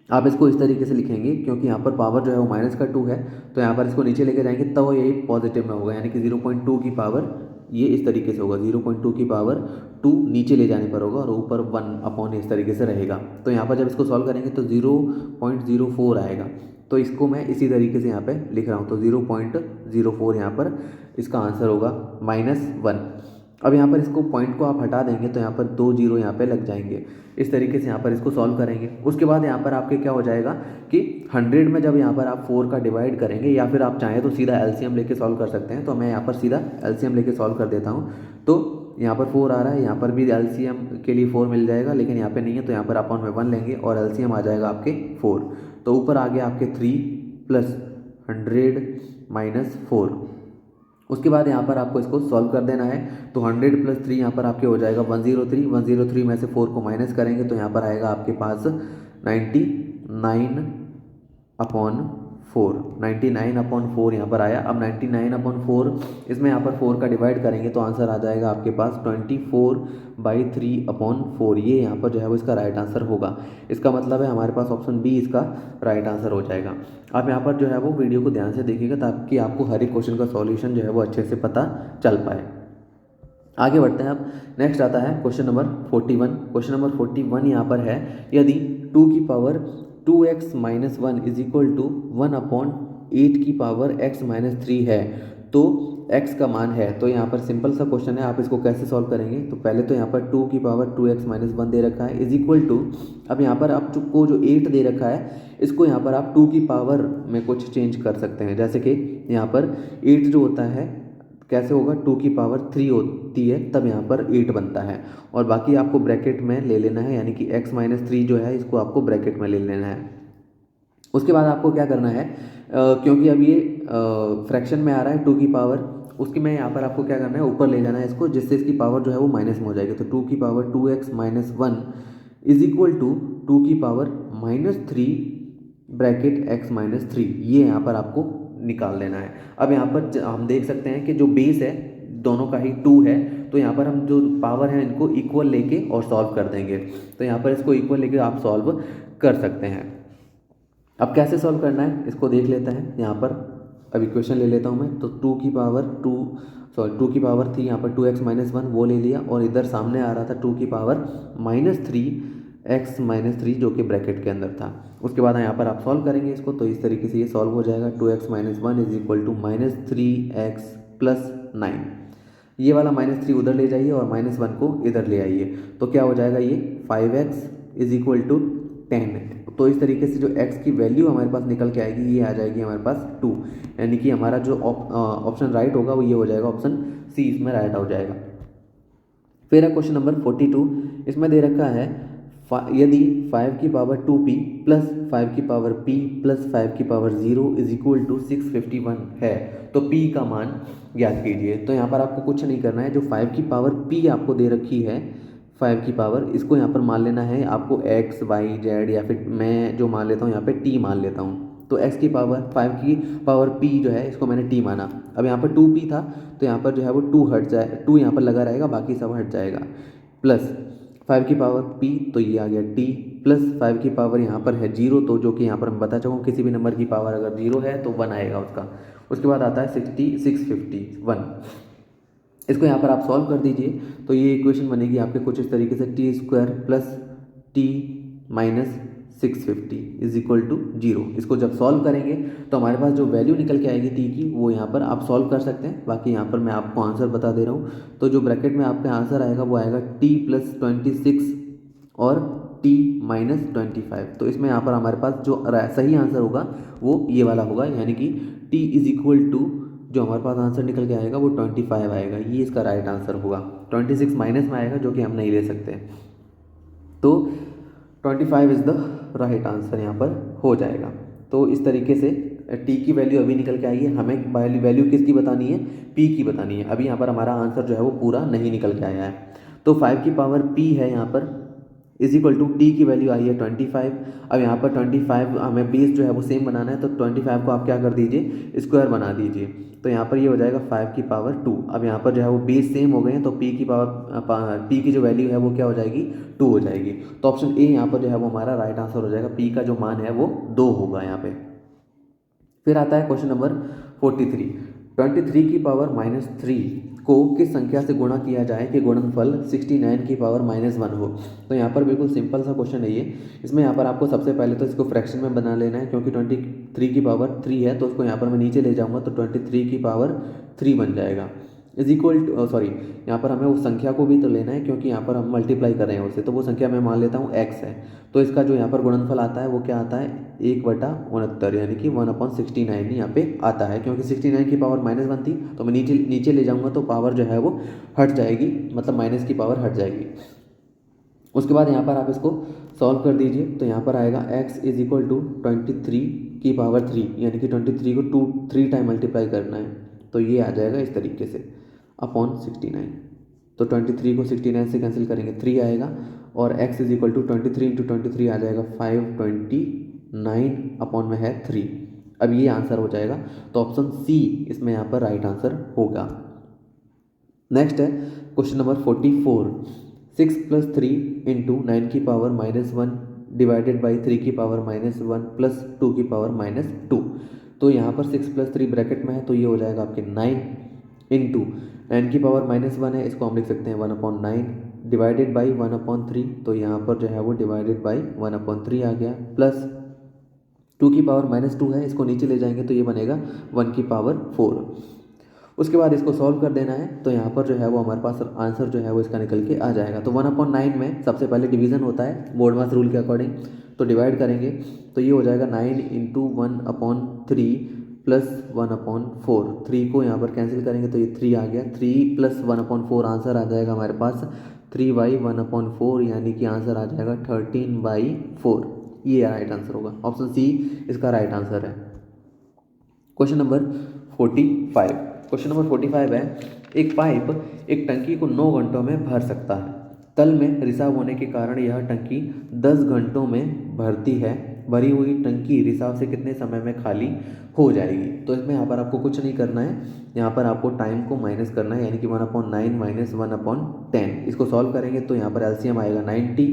आप इसको इस तरीके से लिखेंगे, क्योंकि यहाँ पर पावर जो है वो माइनस का 2 है। तो यहाँ पर इसको नीचे लेके जाएंगे तो ये पॉजिटिव में होगा, यानी कि 0.2 की पावर ये इस तरीके से होगा, 0.2 की पावर 2 नीचे ले जाने पर होगा और ऊपर 1 इस तरीके से रहेगा। तो यहाँ पर जब इसको सॉल्व करेंगे तो 0.04 आएगा। तो इसको मैं इसी तरीके से यहाँ पे लिख रहा हूँ। तो 0.04 यहाँ पर इसका आंसर होगा -1। अब यहाँ पर इसको पॉइंट को आप हटा देंगे तो यहाँ पर 2 0 यहाँ पे लग जाएंगे। इस तरीके से यहाँ पर इसको सॉल्व करेंगे। उसके बाद यहाँ पर आपके क्या हो जाएगा कि 100 में जब यहाँ पर आप 4 का डिवाइड करेंगे, या फिर आप चाहें तो सीधा एलसीएम लेके सॉल्व कर सकते हैं। तो मैं यहाँ पर सीधा एलसीएम लेके सॉल्व कर देता हूँ। तो यहाँ पर 4 आ रहा है, यहाँ पर भी एलसीएम के लिए 4 मिल जाएगा, लेकिन यहाँ पे नहीं है। तो यहाँ पर अपॉन में 1 लेंगे और एलसीएम आ जाएगा आपके 4। तो ऊपर आ गया आपके 3 + 100 - 4। उसके बाद यहाँ पर आपको इसको सॉल्व कर देना है। तो 100 + 3 यहाँ पर आपके हो जाएगा 103। 103 में से 4 को माइनस करेंगे तो यहाँ पर आएगा आपके पास 99/4। 4, 99/4 यहाँ पर आया। अब 99/4 इसमें यहाँ पर 4 का डिवाइड करेंगे तो आंसर आ जाएगा आपके पास 24/3/4। ये यहाँ पर जो है वो इसका राइट आंसर होगा। इसका मतलब है हमारे पास ऑप्शन बी इसका राइट आंसर हो जाएगा। आप यहाँ पर जो है वो वीडियो को ध्यान से देखिएगा ताकि आपको हर एक क्वेश्चन का सॉल्यूशन जो है वो अच्छे से पता चल पाए। आगे बढ़ते हैं। अब नेक्स्ट आता है क्वेश्चन नंबर 41। क्वेश्चन नंबर 41 यहाँ पर है, यदि 2 की power 2x minus 1 is equal to 1/8 की पावर x माइनस 3 है तो x का मान है। तो यहाँ पर सिंपल सा क्वेश्चन है, आप इसको कैसे सॉल्व करेंगे? तो पहले तो यहाँ पर 2 की पावर 2x माइनस 1 दे रखा है इज इक्वल टू, अब यहाँ पर आपको जो 8 दे रखा है इसको यहाँ पर आप 2 की पावर में कुछ चेंज कर सकते हैं। जैसे कि यहाँ पर 8 जो होता है कैसे होगा, 2 की पावर 3 होती है तब यहाँ पर 8 बनता है, और बाकी आपको ब्रैकेट में ले लेना है, यानी कि x माइनस 3 जो है इसको आपको ब्रैकेट में ले लेना है। उसके बाद आपको क्या करना है, क्योंकि अब ये फ्रैक्शन में आ रहा है 2 की पावर, उसके में यहाँ पर आपको क्या करना है, ऊपर ले जाना है इसको, जिससे इसकी पावर जो है वो माइनस में हो जाएगी। तो 2 की power 2x minus 1 is equal to 2 की power minus 3 bracket x minus 3, ये यहाँ पर आपको निकाल देना है। अब यहाँ पर हम देख सकते हैं कि जो बेस है दोनों का ही 2 है, तो यहाँ पर हम जो पावर है इनको इक्वल लेके और सॉल्व कर देंगे। तो यहाँ पर इसको इक्वल लेके आप सॉल्व कर सकते हैं। अब कैसे सॉल्व करना है इसको देख लेते हैं। यहाँ पर अब इक्वेशन ले लेता हूँ मैं, तो 2 की पावर 3 यहाँ पर 2x माइनस 1 वो ले लिया, और इधर सामने आ रहा था 2 की पावर माइनस 3x माइनस 3 जो कि ब्रैकेट के अंदर था। उसके बाद यहाँ पर आप सॉल्व करेंगे इसको, तो इस तरीके से ये सॉल्व हो जाएगा। 2x minus 1 is equal to minus 3x plus 9, ये वाला माइनस 3 उधर ले जाइए और माइनस 1 को इधर ले आइए, तो क्या हो जाएगा ये 5x इज इक्वल टू 10। तो इस तरीके से जो x की वैल्यू हमारे पास निकल के आएगी ये आ जाएगी हमारे पास 2, यानी कि हमारा जो ऑप्शन राइट होगा वो ये हो जाएगा, ऑप्शन सी इसमें राइट हो जाएगा। फिर है क्वेश्चन नंबर 42। इसमें दे रखा है यदि 5 की पावर 2p प्लस 5 की पावर p प्लस 5 की पावर 0 इज इक्वल टू 651 है तो p का मान ज्ञात कीजिए। तो यहाँ पर आपको कुछ नहीं करना है, जो 5 की पावर p आपको दे रखी है 5 की पावर, इसको यहाँ पर मान लेना है आपको x y z, या फिर मैं जो मान लेता हूँ यहाँ पे t मान लेता हूँ। तो x की पावर 5 की पावर p जो है इसको मैंने t माना। अब यहाँ पर 2p था तो यहाँ पर जो है वो 2 हट जाए, 2 यहाँ पर लगा रहेगा, बाकी सब हट जाएगा, प्लस 5 की पावर p तो ये आ गया t, प्लस 5 की पावर यहाँ पर है 0, तो जो कि यहाँ पर मैं बता चुका हूँ किसी भी नंबर की पावर अगर 0 है तो 1 आएगा उसका। उसके बाद आता है 651, इसको यहाँ पर आप सॉल्व कर दीजिए तो ये इक्वेशन बनेगी आपके कुछ इस तरीके से, T square plus T minus 650 is equal to 0। इसको जब सॉल्व करेंगे तो हमारे पास जो वैल्यू निकल के आएगी टी की वो यहाँ पर आप सॉल्व कर सकते हैं। बाकी यहाँ पर मैं आपको आंसर बता दे रहा हूँ, तो जो ब्रैकेट में आपका आंसर आएगा वो आएगा टी प्लस 26 और टी माइनस 25। तो इसमें यहाँ पर हमारे पास जो सही आंसर होगा वो ये वाला होगा, यानी कि टी इज इक्वल टू जो हमारे पास आंसर निकल के आएगा वो 25 आएगा, ये इसका राइट आंसर होगा। 26 माइनस में आएगा जो कि हम नहीं ले सकते, तो 25 इज़ द राइट आंसर यहाँ पर हो जाएगा। तो इस तरीके से टी की वैल्यू अभी निकल के आई है, हमें वैल्यू किसकी बतानी है, पी की बतानी है। अभी यहाँ पर हमारा आंसर जो है वो पूरा नहीं निकल के आया है, तो 5 की पावर पी है यहाँ पर इज इक्वल टू टी की वैल्यू आई है 25। अब यहाँ पर 25 हमें बेस जो है वो सेम बनाना है, तो 25 को आप क्या कर दीजिए, स्क्वायर बना दीजिए, तो यहाँ पर ये हो जाएगा 5 की पावर 2। अब यहाँ पर जो है वो बेस सेम हो गए हैं, तो पी की पावर पी की जो वैल्यू है वो क्या हो जाएगी, 2 हो जाएगी। तो ऑप्शन ए यहाँ पर जो है वो हमारा राइट आंसर हो जाएगा, पी का जो मान है वो 2 होगा यहाँ पे। फिर आता है क्वेश्चन नंबर 43। 23 की पावर माइनस 3 को किस संख्या से गुणा किया जाए कि गुणनफल 69 की पावर माइनस 1 हो। तो यहाँ पर बिल्कुल सिंपल सा क्वेश्चन है ये। इसमें यहाँ पर आपको सबसे पहले तो इसको फ्रैक्शन में बना लेना है, क्योंकि 23 की पावर 3 है तो उसको यहाँ पर मैं नीचे ले जाऊँगा, तो 23 की पावर 3 बन जाएगा इज इक्वल टू यहाँ पर हमें उस संख्या को भी तो लेना है, क्योंकि यहाँ पर हम मल्टीप्लाई कर रहे हैं उससे, तो वो संख्या मैं मान लेता हूँ x है। तो इसका जो यहाँ पर गुणनफल आता है वो क्या आता है, 1/69, यानी कि 1/69 यहाँ पे आता है, क्योंकि 69 की पावर माइनस 1 थी तो मैं नीचे ले जाऊँगा तो पावर जो है वो हट जाएगी, मतलब माइनस की पावर हट जाएगी। उसके बाद यहाँ पर आप इसको सॉल्व कर दीजिए, तो यहाँ पर आएगा x इज इक्वल टू 23 की पावर 3, यानी कि 23 को 3 टाइम मल्टीप्लाई करना है, तो ये आ जाएगा इस तरीके से अपॉन 69। तो 23 को 69 से कैंसिल करेंगे 3 आएगा, और x is equal to 23 into 23 आ जाएगा 529 अपॉन में है 3। अब ये आंसर हो जाएगा, तो ऑप्शन सी इसमें यहाँ पर राइट आंसर होगा। नेक्स्ट है क्वेश्चन नंबर 44, 6 + 3 इंटू 9 की पावर -1 डिवाइडेड बाई 3 की पावर -1 प्लस 2 की पावर -2। तो यहाँ पर 6 + 3 ब्रैकेट में है, तो ये हो जाएगा आपके 9 इंटू 9 की पावर -1 है, इसको हम लिख सकते हैं 1/9 डिवाइडेड बाई 1/3। तो यहाँ पर जो है वो डिवाइडेड बाई 1/3 आ गया, प्लस 2 की पावर -2 है, इसको नीचे ले जाएंगे तो ये बनेगा 1 की पावर 4। उसके बाद इसको सॉल्व कर देना है, तो यहाँ पर जो है वो हमारे पास आंसर जो है वो इसका निकल के आ जाएगा। तो 1/9 में सबसे पहले डिवीज़न होता है बोर्डमास रूल के अकॉर्डिंग, तो डिवाइड करेंगे तो ये हो जाएगा 9 इंटू 1/3 प्लस 1/4। 3 को यहाँ पर कैंसिल करेंगे तो ये 3 आ गया, 3 + 1/4 आंसर आ जाएगा हमारे पास 3/1/4, यानी कि आंसर आ जाएगा 13/4। ये राइट आंसर होगा, ऑप्शन सी इसका राइट आंसर है। क्वेश्चन नंबर 45, क्वेश्चन नंबर 45 है, एक पाइप एक टंकी को 9 घंटों में भर सकता है। तल में रिसाव होने के कारण यह टंकी 10 घंटों में भरती है। भरी हुई टंकी रिसाव से कितने समय में खाली हो जाएगी? तो इसमें यहाँ पर आपको कुछ नहीं करना है, यहाँ पर आपको टाइम को माइनस करना है, यानी कि 1/9 माइनस 1/10। इसको सॉल्व करेंगे तो यहाँ पर एलसीएम आएगा 90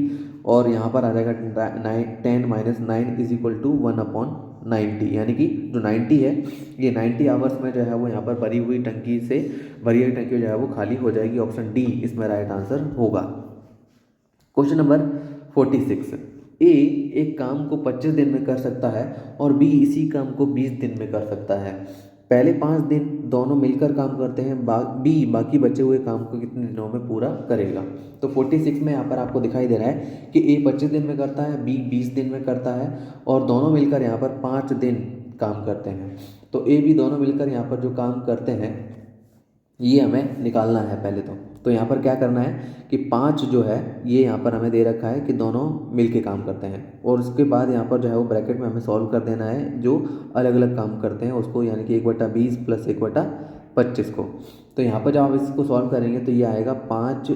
और यहाँ पर आ जाएगा 10 - 9 = 1/90, यानी कि जो 90 है ये 90 आवर्स में जो है वो यहाँ पर भरी हुई टंकी जो है वो खाली हो जाएगी। ऑप्शन डी इसमें राइट आंसर होगा। क्वेश्चन नंबर 46, ए एक काम को 25 दिन में कर सकता है और बी इसी काम को 20 दिन में कर सकता है। पहले 5 दिन दोनों मिलकर काम करते हैं, बी बाकी बचे हुए काम को कितने दिनों में पूरा करेगा? तो 46 में यहाँ पर आपको दिखाई दे रहा है कि ए 25 दिन में करता है, बी 20 दिन में करता है और दोनों मिलकर यहाँ पर 5 दिन काम करते हैं। तो ए बी दोनों मिलकर यहाँ पर जो काम करते हैं ये हमें निकालना है पहले तो यहाँ पर क्या करना है कि 5 जो है ये यहाँ पर हमें दे रखा है कि दोनों मिलके काम करते हैं, और उसके बाद यहाँ पर जो है वो ब्रैकेट में हमें सॉल्व कर देना है जो अलग अलग काम करते हैं उसको, यानी कि 1/20 प्लस 1/25 को। तो यहाँ पर जब आप इसको सॉल्व करेंगे तो ये आएगा 5 ×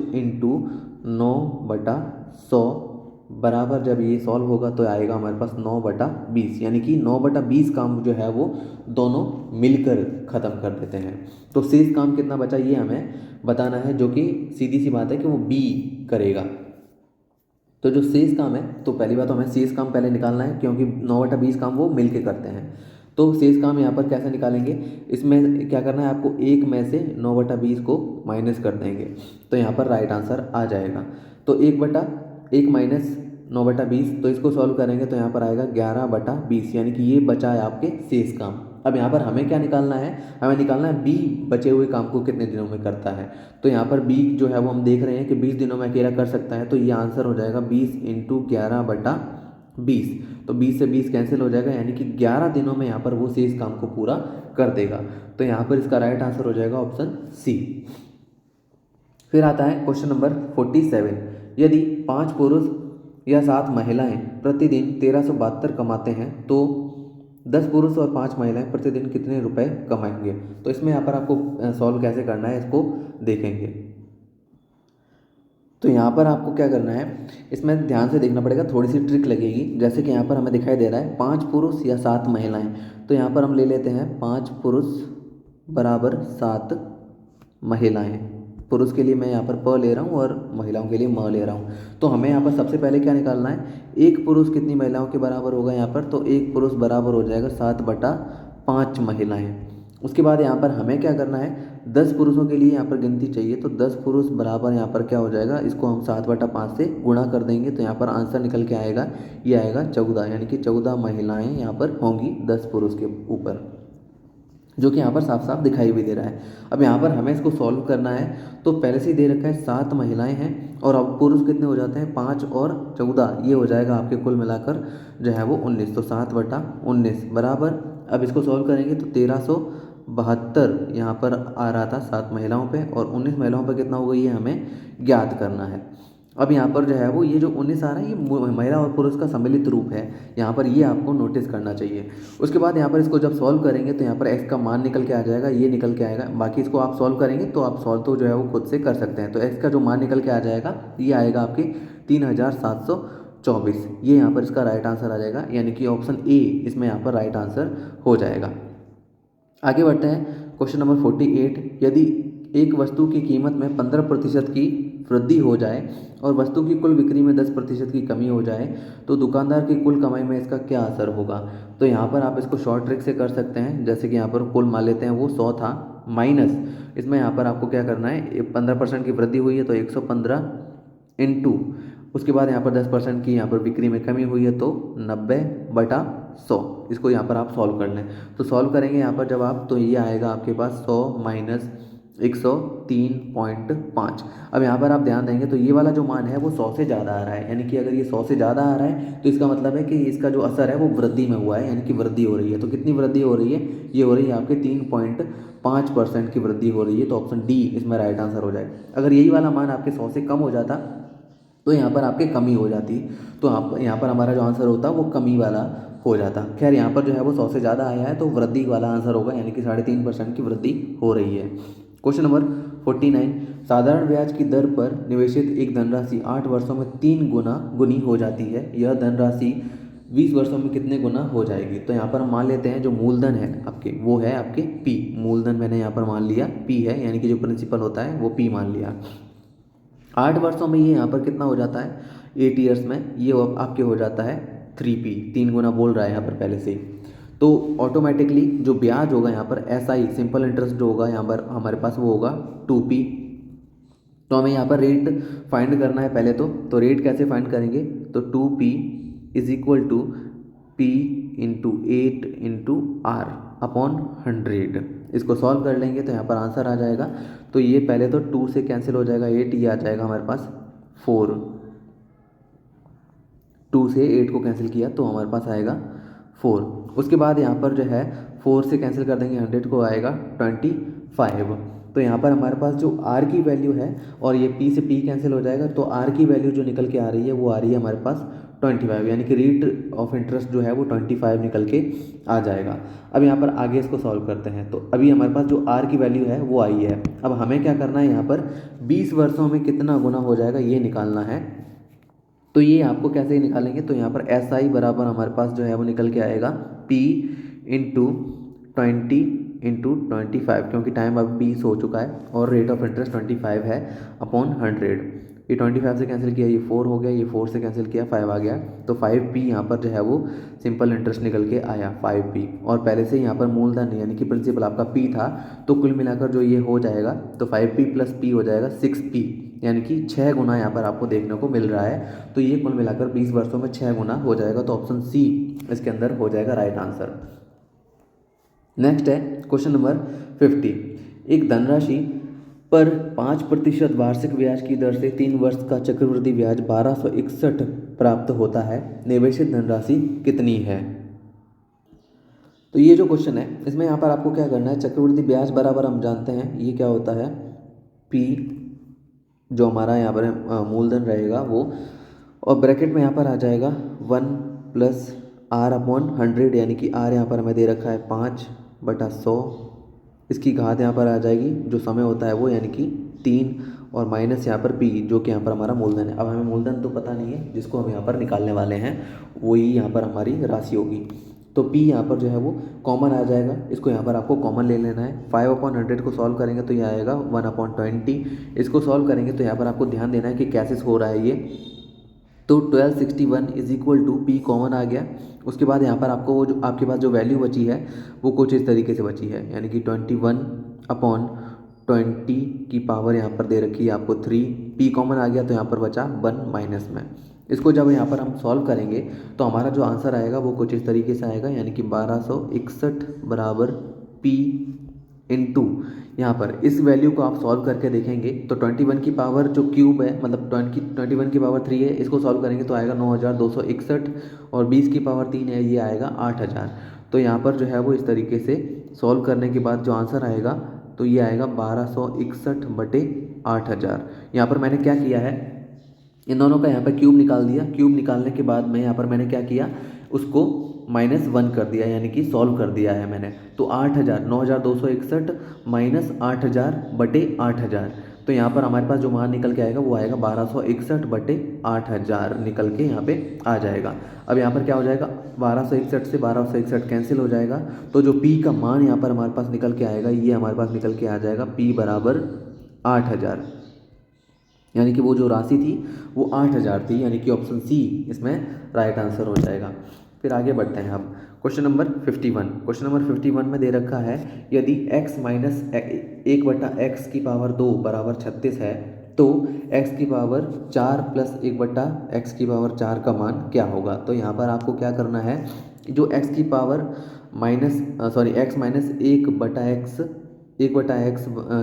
9/100 बराबर, जब ये सॉल्व होगा तो आएगा हमारे पास 9/20, यानी कि 9/20 काम जो है वो दोनों मिलकर ख़त्म कर देते हैं। तो शेष काम कितना बचा ये हमें बताना है, जो कि सीधी सी बात है कि वो बी करेगा। तो जो शेष काम है, तो पहली बात तो हमें शेष काम पहले निकालना है, क्योंकि 9/20 काम वो मिल के करते हैं। तो शेष काम यहाँ पर कैसे निकालेंगे, इसमें क्या करना है आपको, 1 में से 9/20 को माइनस कर देंगे तो यहाँ पर राइट आंसर आ जाएगा। तो 1/1 माइनस 9/20, तो इसको सॉल्व करेंगे तो यहाँ पर आएगा 11/20, यानी कि ये बचा है आपके शेष काम। अब यहाँ पर हमें क्या निकालना है, हमें निकालना है बी बचे हुए काम को कितने दिनों में करता है। तो यहाँ पर बी जो है वो हम देख रहे हैं कि 20 दिनों में अकेला कर सकता है, तो ये आंसर हो जाएगा 20 × 11/20। तो 20 से 20 कैंसिल हो जाएगा, यानी कि 11 दिनों में यहाँ पर वो शेष काम को पूरा कर देगा। तो यहाँ पर इसका राइट आंसर हो जाएगा ऑप्शन सी। फिर आता है क्वेश्चन नंबर 47, यदि 5 पुरुष या 7 महिलाएं प्रतिदिन 1372 कमाते हैं तो 10 पुरुष और 5 महिलाएं प्रतिदिन कितने रुपए कमाएंगे? तो इसमें यहाँ पर आपको सॉल्व कैसे करना है इसको देखेंगे। तो यहाँ पर आपको क्या करना है, इसमें ध्यान से देखना पड़ेगा, थोड़ी सी ट्रिक लगेगी। जैसे कि यहाँ पर हमें दिखाई दे रहा है 5 पुरुष या 7 महिलाएं, तो यहाँ पर हम ले लेते हैं 5 पुरुष बराबर 7 महिलाएं। पुरुष के लिए मैं यहाँ पर प ले रहा हूँ और महिलाओं के लिए म ले रहा हूँ। तो हमें यहाँ पर सबसे पहले क्या निकालना है, एक पुरुष कितनी महिलाओं के बराबर होगा यहाँ पर, तो एक पुरुष बराबर हो जाएगा 7/5 महिलाएं। उसके बाद यहाँ पर हमें क्या करना है, 10 पुरुषों के लिए यहाँ पर गिनती चाहिए, तो 10 पुरुष बराबर यहाँ पर क्या हो जाएगा, इसको हम 7/5 से गुणा कर देंगे तो यहाँ पर आंसर निकल के आएगा, ये आएगा 14, यानी कि 14 महिलाएं यहाँ पर होंगी 10 पुरुष के ऊपर, जो कि यहाँ पर साफ साफ दिखाई भी दे रहा है। अब यहाँ पर हमें इसको सॉल्व करना है, तो पहले से ही दे रखा है 7 महिलाएं हैं और अब पुरुष कितने हो जाते हैं, 5 और 14, ये हो जाएगा आपके कुल मिलाकर जो है वो 19, तो 7/19 बराबर, अब इसको सॉल्व करेंगे तो 1372 यहाँ पर आ रहा था 7 महिलाओं पे, और 19 महिलाओं पर कितना होगा ये हमें ज्ञात करना है। अब यहाँ पर जो है वो ये जो 19 आ रहा है ये महिला और पुरुष का सम्मिलित रूप है, यहाँ पर ये आपको नोटिस करना चाहिए। उसके बाद यहाँ पर इसको जब सॉल्व करेंगे तो यहाँ पर x का मान निकल के आ जाएगा, ये निकल के आएगा, बाकी इसको आप सॉल्व करेंगे तो आप सॉल्व तो जो है वो खुद से कर सकते हैं। तो x का जो मान निकल के आ जाएगा ये आएगा आपके 24, ये यहाँ पर इसका राइट आंसर आ जाएगा, यानी कि ऑप्शन ए इसमें यहाँ पर राइट आंसर हो जाएगा। आगे बढ़ते हैं क्वेश्चन नंबर 48। यदि एक वस्तु की कीमत में 15% की वृद्धि हो जाए और वस्तु की कुल बिक्री में 10% की कमी हो जाए तो दुकानदार की कुल कमाई में इसका क्या असर होगा। तो यहाँ पर आप इसको शॉर्ट ट्रिक से कर सकते हैं, जैसे कि यहाँ पर कुल मान लेते हैं वो 100 था, माइनस इसमें यहाँ पर आपको क्या करना है, 15% की वृद्धि हुई है तो 115 इंटू उसके बाद यहाँ पर 10% की यहाँ पर बिक्री में कमी हुई है तो 90/100। इसको यहाँ पर आप सॉल्व कर लें। तो सॉल्व करेंगे यहाँ पर जब आप, तो ये आएगा आपके पास 100 माइनस 103.5। अब यहाँ पर आप ध्यान देंगे तो ये वाला जो मान है वो 100 से ज़्यादा आ रहा है, यानी कि अगर ये 100 से ज़्यादा आ रहा है तो इसका मतलब है कि इसका जो असर है वो वृद्धि में हुआ है, यानी कि वृद्धि हो रही है। तो कितनी वृद्धि हो रही है, ये हो रही है आपके 3.5% की वृद्धि हो रही है, तो ऑप्शन डी इसमें राइट आंसर हो जाएगा। अगर यही वाला मान आपके 100 से कम हो जाता तो यहाँ पर आपके कमी हो जाती, तो आप यहाँ पर हमारा जो आंसर होता वो कमी वाला हो जाता। खैर यहाँ पर जो है वो 100 से ज़्यादा आया है तो वृद्धि वाला आंसर होगा, यानी कि 3.5% की वृद्धि हो रही है। Question number 49। साधारण ब्याज की दर पर निवेशित एक धनराशि 8 वर्षों में 3 गुनी हो जाती है, यह धनराशि 20 वर्षों में कितने गुना हो जाएगी। तो यहाँ पर हम मान लेते हैं जो मूलधन है आपके वो है आपके पी, मूलधन मैंने यहाँ पर मान लिया पी है, यानी कि जो प्रिंसिपल होता है वो पी मान लिया। 8 वर्षों में ये यहाँ पर कितना हो जाता है, 8 ईयर्स में ये आपके हो जाता है 3p, 3 गुना बोल रहा है यहाँ पर पहले से ही। तो ऑटोमेटिकली जो ब्याज होगा यहाँ पर SI सिंपल इंटरेस्ट जो होगा यहाँ पर हमारे पास वो होगा 2p। तो हमें यहाँ पर रेट फाइंड करना है पहले तो रेट कैसे फाइंड करेंगे, तो 2p is equal to p into 8 into R upon 100। इसको सॉल्व कर लेंगे तो यहाँ पर आंसर आ जाएगा। तो ये पहले तो 2 से कैंसिल हो जाएगा 8, ये आ जाएगा हमारे पास 4, 2 से 8 को कैंसिल किया तो हमारे पास आएगा 4। उसके बाद यहाँ पर जो है 4 से कैंसिल कर देंगे 100 को आएगा 25। तो यहाँ पर हमारे पास जो R की वैल्यू है और ये P से P कैंसिल हो जाएगा, तो R की वैल्यू जो निकल के आ रही है वो आ रही है हमारे पास 25, यानी कि रेट ऑफ इंटरेस्ट जो है वो 25 निकल के आ जाएगा। अब यहाँ पर आगे इसको सॉल्व करते हैं, तो अभी हमारे पास जो R की वैल्यू है वो आई है। अब हमें क्या करना है, यहाँ पर 20 वर्षों में कितना गुना हो जाएगा ये निकालना है। तो ये आपको कैसे निकालेंगे, तो यहाँ पर SI बराबर हमारे पास जो है वो निकल के आएगा P इंटू 20 इंटू 25, क्योंकि टाइम अब 20 हो चुका है और रेट ऑफ इंटरेस्ट 25 है अपॉन 100। ये 25 से कैंसिल किया ये 4 हो गया, ये 4 से कैंसिल किया 5 आ गया, तो 5p यहाँ पर जो है वो सिंपल इंटरेस्ट निकल के आया 5p। और पहले से यहाँ पर मूलधन यानी कि प्रिंसिपल आपका p था, तो कुल मिलाकर जो ये हो जाएगा तो 5p प्लस p हो जाएगा 6p, यानी कि 6 गुना यहाँ पर आपको देखने को मिल रहा है। तो ये कुल मिलाकर 20 वर्षों में 6 गुना हो जाएगा, तो ऑप्शन सी इसके अंदर हो जाएगा राइट आंसर। नेक्स्ट है क्वेश्चन नंबर 50। एक धनराशि पर 5% वार्षिक ब्याज की दर से 3 वर्ष का चक्रवृद्धि ब्याज 1261 प्राप्त होता है, निवेशित धनराशि कितनी है। तो ये जो क्वेश्चन है इसमें यहाँ पर आपको क्या करना है, चक्रवृद्धि ब्याज बराबर हम जानते हैं ये क्या होता है P, जो हमारा यहाँ पर मूलधन रहेगा वो, और ब्रैकेट में यहाँ पर आ जाएगा 1 प्लस R अपॉन 100, यानी कि R यहाँ पर हमें दे रखा है 5/100। इसकी घात यहाँ पर आ जाएगी, जो समय होता है वो यानी कि 3, और माइनस यहाँ पर P जो कि यहाँ पर हमारा मूलधन है। अब हमें मूलधन तो पता नहीं है, जिसको हम यहाँ पर निकालने वाले हैं वही यहाँ पर हमारी राशि होगी। तो P यहाँ पर जो है वो कॉमन आ जाएगा, इसको यहाँ पर आपको कॉमन ले लेना है। 5/100 को सॉल्व करेंगे तो ये आएगा 1/20। इसको सॉल्व करेंगे तो यहाँ पर आपको ध्यान देना है कि कैसे हो रहा है ये। तो 1261 is equal to P common आ गया। उसके बाद यहाँ पर आपको वो जो आपके पास जो वैल्यू बची है वो कुछ इस तरीके से बची है, यानी कि 21/20 की पावर यहाँ पर दे रखी है आपको 3। P कॉमन आ गया तो यहाँ पर बचा 1 माइनस में। इसको जब यहाँ पर हम सॉल्व करेंगे तो हमारा जो आंसर आएगा वो कुछ इस तरीके से आएगा, यानी कि 1261 बराबर P इंटू यहाँ पर इस वैल्यू को आप सॉल्व करके देखेंगे तो 21 की पावर जो क्यूब है, मतलब 21 की पावर 3 है, इसको सॉल्व करेंगे तो आएगा 9261, और 20 की पावर 3 है ये आएगा 8000। तो यहाँ पर जो है वो इस तरीके से सॉल्व करने के बाद जो आंसर आएगा तो ये आएगा 1261/8000। यहाँ पर मैंने क्या किया है, इन दोनों का यहाँ पर क्यूब निकाल दिया। क्यूब निकालने के बाद में यहाँ पर मैंने क्या किया, उसको -1 कर दिया, यानी कि सॉल्व कर दिया है मैंने। तो 8000, 9261 माइनस 8000/8000 तो यहाँ पर हमारे पास जो मान निकल के आएगा वो आएगा 1261/8000 निकल के यहाँ पे आ जाएगा। अब यहाँ पर क्या हो जाएगा, 1261 से 1261 कैंसिल हो जाएगा, तो जो P का मान यहाँ पर हमारे पास निकल के आएगा, ये हमारे पास निकल के आ जाएगा P बराबर 8000, यानी कि वो जो राशि थी वो 8000 थी, यानी कि ऑप्शन सी इसमें राइट आंसर हो जाएगा। फिर आगे बढ़ते हैं अब क्वेश्चन नंबर 51। क्वेश्चन नंबर 51 में दे रखा है यदि x माइनस 1/x की पावर 2 बराबर 36 है तो x की पावर 4 प्लस 1/x की पावर 4 का मान क्या होगा। तो यहाँ पर आपको क्या करना है, जो x की पावर x माइनस 1/x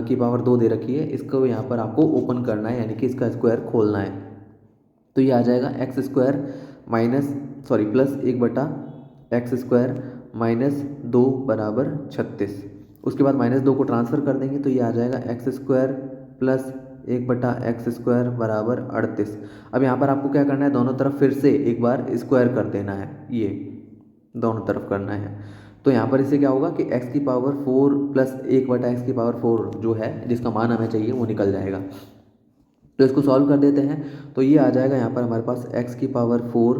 की पावर 2 दे रखी है, इसको यहाँ पर आपको ओपन करना है, यानी कि इसका स्क्वायर खोलना है। तो ये आ जाएगा प्लस 1/x² माइनस 2 बराबर 36। उसके बाद -2 को ट्रांसफ़र कर देंगे तो ये आ जाएगा x² प्लस 1/x² बराबर 38। अब यहाँ पर आपको क्या करना है, दोनों तरफ फिर से एक बार स्क्वायर कर देना है, ये दोनों तरफ करना है। तो यहाँ पर इससे क्या होगा कि x की पावर 4 प्लस 1/x की पावर 4 जो है, जिसका मान हमें चाहिए, वो निकल जाएगा। तो इसको सॉल्व कर देते हैं, तो ये आ जाएगा यहाँ पर हमारे पास x की पावर 4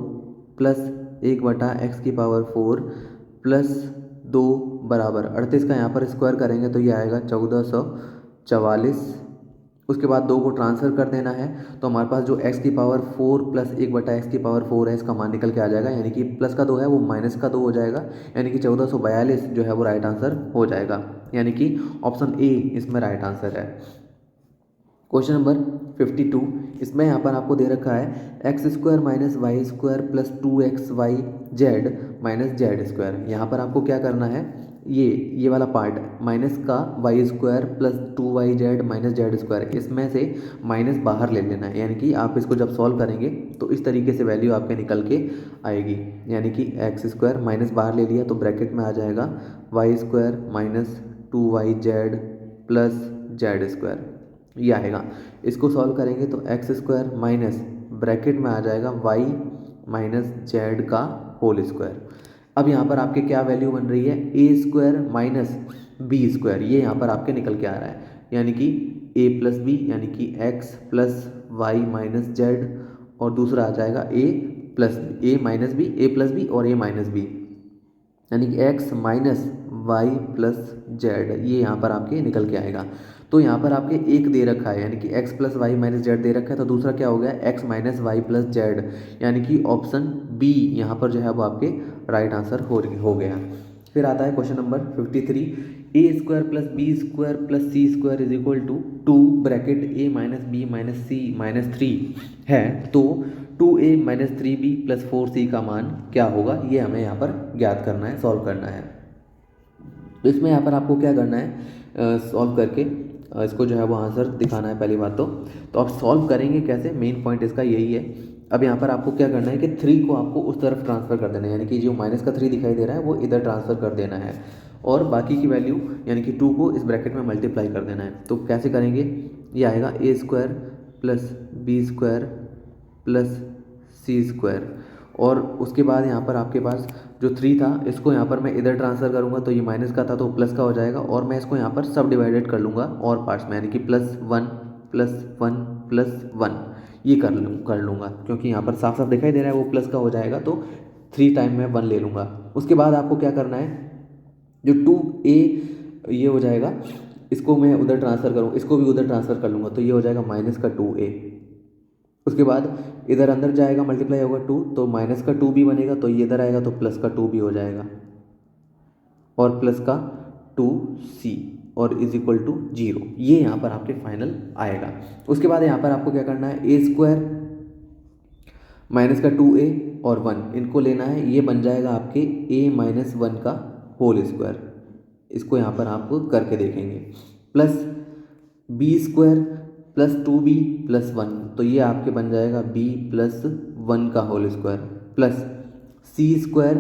प्लस 1/x की पावर 4 प्लस 2 बराबर 38 का यहाँ पर स्क्वायर करेंगे तो ये आएगा 1444। उसके बाद 2 को ट्रांसफ़र कर देना है, तो हमारे पास जो x की पावर 4 प्लस 1/x की पावर 4 है, इसका मान निकल के आ जाएगा, यानी कि प्लस का 2 है वो माइनस का 2 हो जाएगा, यानी कि 1442 जो है वो राइट आंसर हो जाएगा, यानी कि ऑप्शन ए इसमें राइट आंसर है। क्वेश्चन नंबर 52, इसमें यहाँ पर आपको दे रखा है x² minus y² plus 2xyz minus z²। यहाँ पर आपको क्या करना है, ये वाला पार्ट माइनस का y² plus 2yz minus z², इसमें से माइनस बाहर ले लेना है, यानी कि आप इसको जब सॉल्व करेंगे तो इस तरीके से वैल्यू आपके निकल के आएगी, यानी कि x² माइनस बाहर ले लिया तो ब्रैकेट में आ जाएगा y² minus 2yz plus z², ये आएगा। इसको सॉल्व करेंगे तो x² माइनस ब्रैकेट में आ जाएगा y माइनस जेड का होल स्क्वायर। अब यहाँ पर आपके क्या वैल्यू बन रही है, a² माइनस b², ये यहाँ पर आपके निकल के आ रहा है, यानी कि a प्लस बी, यानी कि x plus Y minus Z, और दूसरा आ जाएगा a minus B, a plus B और a माइनस बी, यानी कि x minus Y plus Z, ये यहाँ पर आपके निकल के आएगा। तो यहाँ पर आपके एक दे रखा है, यानी कि x plus Y minus z दे रखा है, तो दूसरा क्या हो गया, x minus Y plus z, यानी कि ऑप्शन बी यहाँ पर जो है वो आपके राइट आंसर हो गया। फिर आता है question number 53, a² plus b² plus c² is equal to 2 bracket a minus B minus C minus 3 है, तो 2a minus 3b plus 4c का मान क्या होगा, ये हमें यहाँ पर ज्ञात करना है, सॉल्व करना है। तो इसमें यहाँ पर आपको क्या करना है, सॉल्व करके इसको जो है वो आंसर दिखाना है पहली बात तो आप सॉल्व करेंगे कैसे, मेन पॉइंट इसका यही है। अब यहाँ पर आपको क्या करना है कि 3 को आपको उस तरफ ट्रांसफ़र कर देना है, यानी कि जो माइनस का 3 दिखाई दे रहा है वो इधर ट्रांसफ़र कर देना है, और बाकी की वैल्यू यानी कि 2 को इस ब्रैकेट में मल्टीप्लाई कर देना है। तो कैसे करेंगे, ये आएगा a² plus b² plus c², और उसके बाद यहाँ पर आपके पास जो 3 था, इसको यहाँ पर मैं इधर ट्रांसफ़र करूँगा तो ये माइनस का था तो प्लस का हो जाएगा, और मैं इसको यहाँ पर सब डिवाइडेड कर लूँगा और पार्ट्स में, यानी कि +1 +1 +1 ये कर लूँगा, क्योंकि यहाँ पर साफ साफ दिखाई दे रहा है वो प्लस का हो जाएगा, तो 3 टाइम में 1 ले लूँगा। उसके बाद आपको क्या करना है, जो 2a ये हो जाएगा, इसको मैं उधर ट्रांसफ़र करूँ, इसको भी उधर ट्रांसफ़र कर लूँगा, तो ये हो जाएगा माइनस का 2a। उसके बाद इधर अंदर जाएगा, मल्टीप्लाई होगा 2, तो माइनस का 2 भी बनेगा, तो ये इधर आएगा तो प्लस का 2 भी हो जाएगा, और प्लस का 2c और इज इक्वल टू 0, ये यहाँ पर आपके फाइनल आएगा। उसके बाद यहाँ पर आपको क्या करना है, a² माइनस का 2a और 1 इनको लेना है, ये बन जाएगा आपके a माइनस 1 का होल स्क्वायर, इसको यहाँ पर आप करके देखेंगे, plus b² plus 2b plus 1, तो ये आपके बन जाएगा b प्लस 1 का whole square, plus c²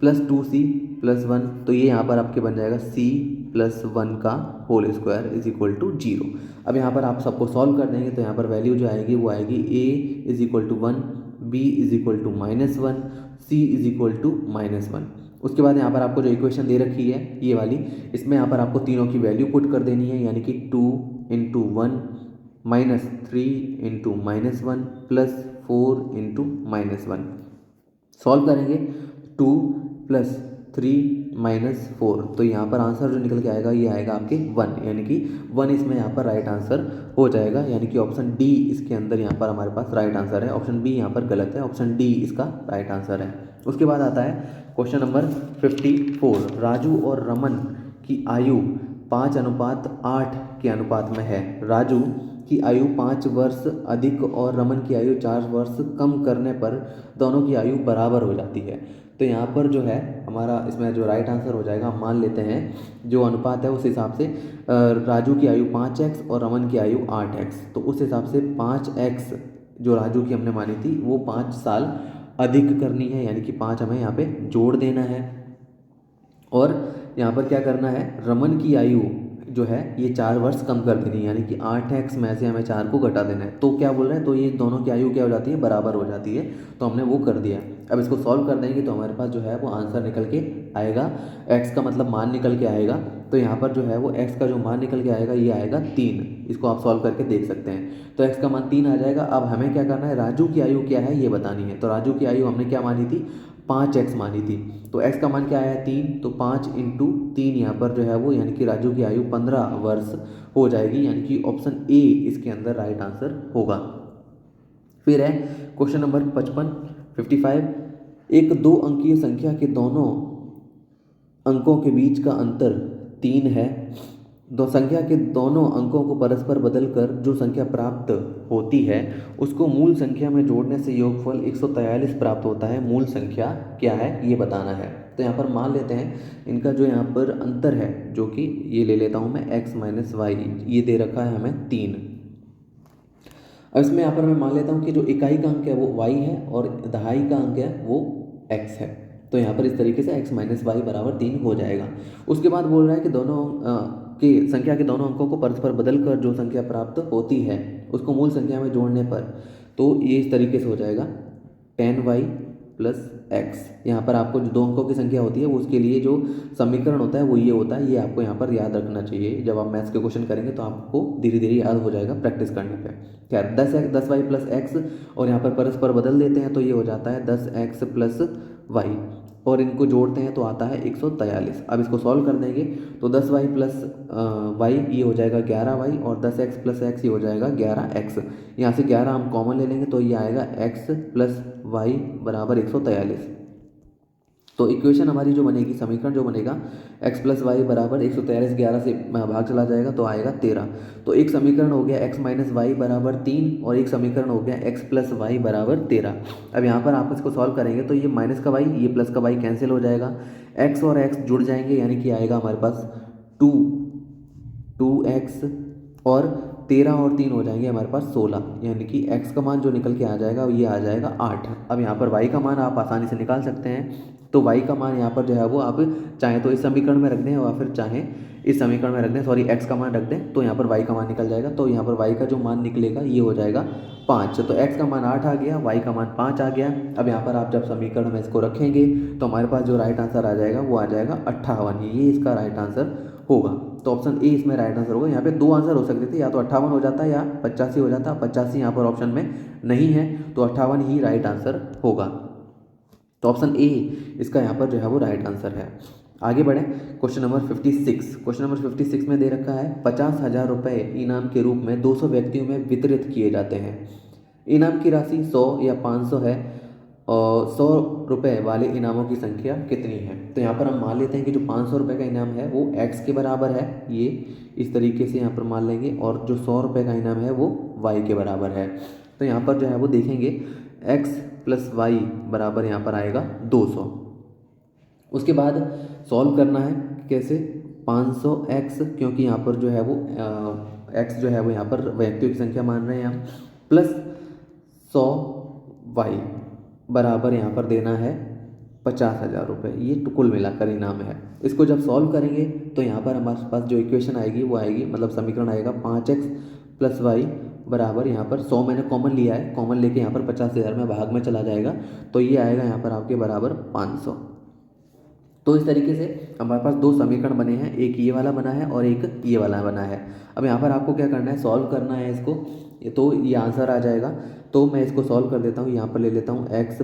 plus 2c plus 1, तो ये यहाँ पर आपके बन जाएगा c प्लस 1 का whole square is equal to 0। अब यहाँ पर आप सबको सॉल्व कर देंगे तो यहाँ पर वैल्यू जो आएगी वो आएगी a is equal to 1, b is equal to -1, c is equal to -1। उसके बाद यहाँ पर आपको जो इक्वेशन दे रखी है ये वाली, इसमें यहाँ पर आपको तीनों की वैल्यू पुट कर देनी है, यानी कि 2 × 1 -3 × -1 + 4 × -1। सॉल्व करेंगे 2 + 3 - 4, तो यहाँ पर आंसर जो निकल के आएगा ये आएगा आपके 1, यानी कि 1 इसमें यहाँ पर राइट आंसर हो जाएगा, यानी कि ऑप्शन डी इसके अंदर यहाँ पर हमारे पास राइट आंसर है। ऑप्शन बी यहाँ पर गलत है, ऑप्शन डी इसका राइट आंसर है। उसके बाद आता है क्वेश्चन नंबर 54। राजू और रमन की आयु 5:8 के अनुपात में है। राजू की आयु 5 वर्ष अधिक और रमन की आयु 4 वर्ष कम करने पर दोनों की आयु बराबर हो जाती है। तो यहाँ पर जो है हमारा इसमें जो राइट आंसर हो जाएगा, हम मान लेते हैं जो अनुपात है उस हिसाब से राजू की आयु 5x और रमन की आयु 8x, तो उस हिसाब से 5x जो राजू की हमने मानी थी वो 5 साल अधिक करनी है, यानी कि 5 हमें यहाँ पे जोड़ देना है। और यहाँ पर क्या करना है, रमन की आयु जो है ये 4 वर्ष कम कर देनी है, यानी कि 8x में से हमें 4 को घटा देना है। तो क्या बोल रहे हैं, तो ये दोनों की आयु क्या हो जाती है, बराबर हो जाती है, तो हमने वो कर दिया। अब इसको सॉल्व कर देंगे तो हमारे पास जो है वो आंसर निकल के आएगा, x का मतलब मान निकल के आएगा। तो यहाँ पर जो है वो x का जो मान निकल के आएगा ये आएगा 3। इसको आप सॉल्व करके देख सकते हैं। तो x का मान 3 आ जाएगा। अब हमें क्या करना है, राजू की आयु क्या है ये बतानी है। तो राजू की आयु हमने क्या मानी थी, 5x मानी थी। तो x का मान क्या आया, 3, तो 5 × 3 यहाँ पर जो है वो, यानी कि राजू की आयु 15 वर्ष हो जाएगी, यानी कि ऑप्शन ए इसके अंदर राइट आंसर होगा। फिर है क्वेश्चन नंबर 55। एक 2 अंकीय संख्या के दोनों अंकों के बीच का अंतर 3 है। दो संख्या के दोनों अंकों को परस्पर बदलकर जो संख्या प्राप्त होती है उसको मूल संख्या में जोड़ने से योगफल 143 प्राप्त होता है। मूल संख्या क्या है ये बताना है। तो यहाँ पर मान लेते हैं इनका जो यहाँ पर अंतर है, जो कि ये ले लेता हूँ मैं x - y, ये दे रखा है हमें 3। अब इसमें यहाँ पर मैं मान लेता हूँ कि जो इकाई का अंक है वो y है और दहाई का अंक है वो x है। तो यहाँ पर इस तरीके से x - y = 3 हो जाएगा। उसके बाद बोल रहा है कि दोनों की संख्या के दोनों अंकों को परस्पर बदलकर जो संख्या प्राप्त होती है उसको मूल संख्या में जोड़ने पर, तो ये इस तरीके से हो जाएगा 10y + x। यहाँ पर आपको जो 2 अंकों की संख्या होती है वो उसके लिए जो समीकरण होता है वो ये होता है। ये आपको यहाँ पर याद रखना चाहिए, जब आप मैथ्स के क्वेश्चन करेंगे तो आपको धीरे धीरे याद हो जाएगा प्रैक्टिस करने पे। क्या 10y + x, और यहाँ पर परस्पर बदल देते हैं तो ये हो जाता है 10x + y, और इनको जोड़ते हैं तो आता है 143। अब इसको सॉल्व कर देंगे तो 10y + y ये हो जाएगा 11y, और 10x + x ये हो जाएगा 11x। यहाँ से 11 हम कॉमन ले लेंगे तो ये आएगा x + y = 143। तो इक्वेशन हमारी जो बनेगी, समीकरण जो बनेगा x + y = 143, 11 से भाग चला जाएगा तो आएगा 13। तो एक समीकरण हो गया x - y = 3, और एक समीकरण हो गया x + y = 13। अब यहाँ पर आप इसको सॉल्व करेंगे तो ये माइनस का y, ये प्लस का y कैंसिल हो जाएगा, x और x जुड़ जाएंगे, यानी कि आएगा हमारे पास 2x, और 13 और 3 हो जाएंगे हमारे पास 16, यानी कि x का मान जो निकल के आ जाएगा ये आ जाएगा 8। अब यहाँ पर y का मान आप आसानी से निकाल सकते हैं। तो y का मान यहाँ पर जो है वो आप चाहें तो इस समीकरण में रख दें, या फिर चाहें इस समीकरण में रख दें, सॉरी x का मान रख दें, तो यहाँ पर y का मान निकल जाएगा। तो यहाँ पर y का जो मान निकलेगा ये हो जाएगा 5। तो x का मान 8 आ गया, y का मान 5 आ गया। अब यहाँ पर आप जब समीकरण में इसको रखेंगे तो हमारे पास जो राइट आंसर आ जाएगा वो आ जाएगा 58। ये इसका राइट आंसर होगा। तो ऑप्शन ए इसमें राइट आंसर होगा। यहाँ पे 2 आंसर हो सकते थे, या तो 58 हो जाता या 85 हो जाता। 85 यहाँ पर ऑप्शन में नहीं है, तो 58 ही राइट आंसर होगा। तो ऑप्शन ए इसका यहाँ पर जो है वो राइट आंसर है। आगे बढ़ें, क्वेश्चन नंबर 56। क्वेश्चन नंबर 56 में दे रखा है 50,000 रुपये इनाम के रूप में 200 व्यक्तियों में वितरित किए जाते हैं। इनाम की राशि 100 या 500 है, और 100 रुपये वाले इनामों की संख्या कितनी है। तो यहाँ पर हम मान लेते हैं कि जो 500 रुपये का इनाम है वो x के बराबर है, ये इस तरीके से यहाँ पर मान लेंगे, और जो 100 रुपये का इनाम है वो y के बराबर है। तो यहाँ पर जो है वो देखेंगे x + y बराबर यहाँ पर आएगा 200। उसके बाद सॉल्व करना है कैसे, 500x, क्योंकि यहाँ पर जो है वो x जो है वो यहाँ पर व्यक्तियों की संख्या मान रहे हैं हम, प्लस 100y बराबर यहाँ पर देना है 50,000 रुपये। ये कुल मिलाकर इनाम है। इसको जब सॉल्व करेंगे तो यहाँ पर हमारे पास जो इक्वेशन आएगी वो आएगी, मतलब समीकरण आएगा 5x + y बराबर, यहाँ पर 100 मैंने कॉमन लिया है, कॉमन लेके यहाँ पर 50,000 में भाग में चला जाएगा, तो ये आएगा यहाँ पर आपके बराबर 500। तो इस तरीके से हमारे पास दो समीकरण बने हैं, एक ये वाला बना है और एक ये वाला बना है। अब यहाँ पर आपको क्या करना है, सॉल्व करना है इसको, तो ये आंसर आ जाएगा। तो मैं इसको सॉल्व कर देता हूँ, यहाँ पर ले लेता हूँ x +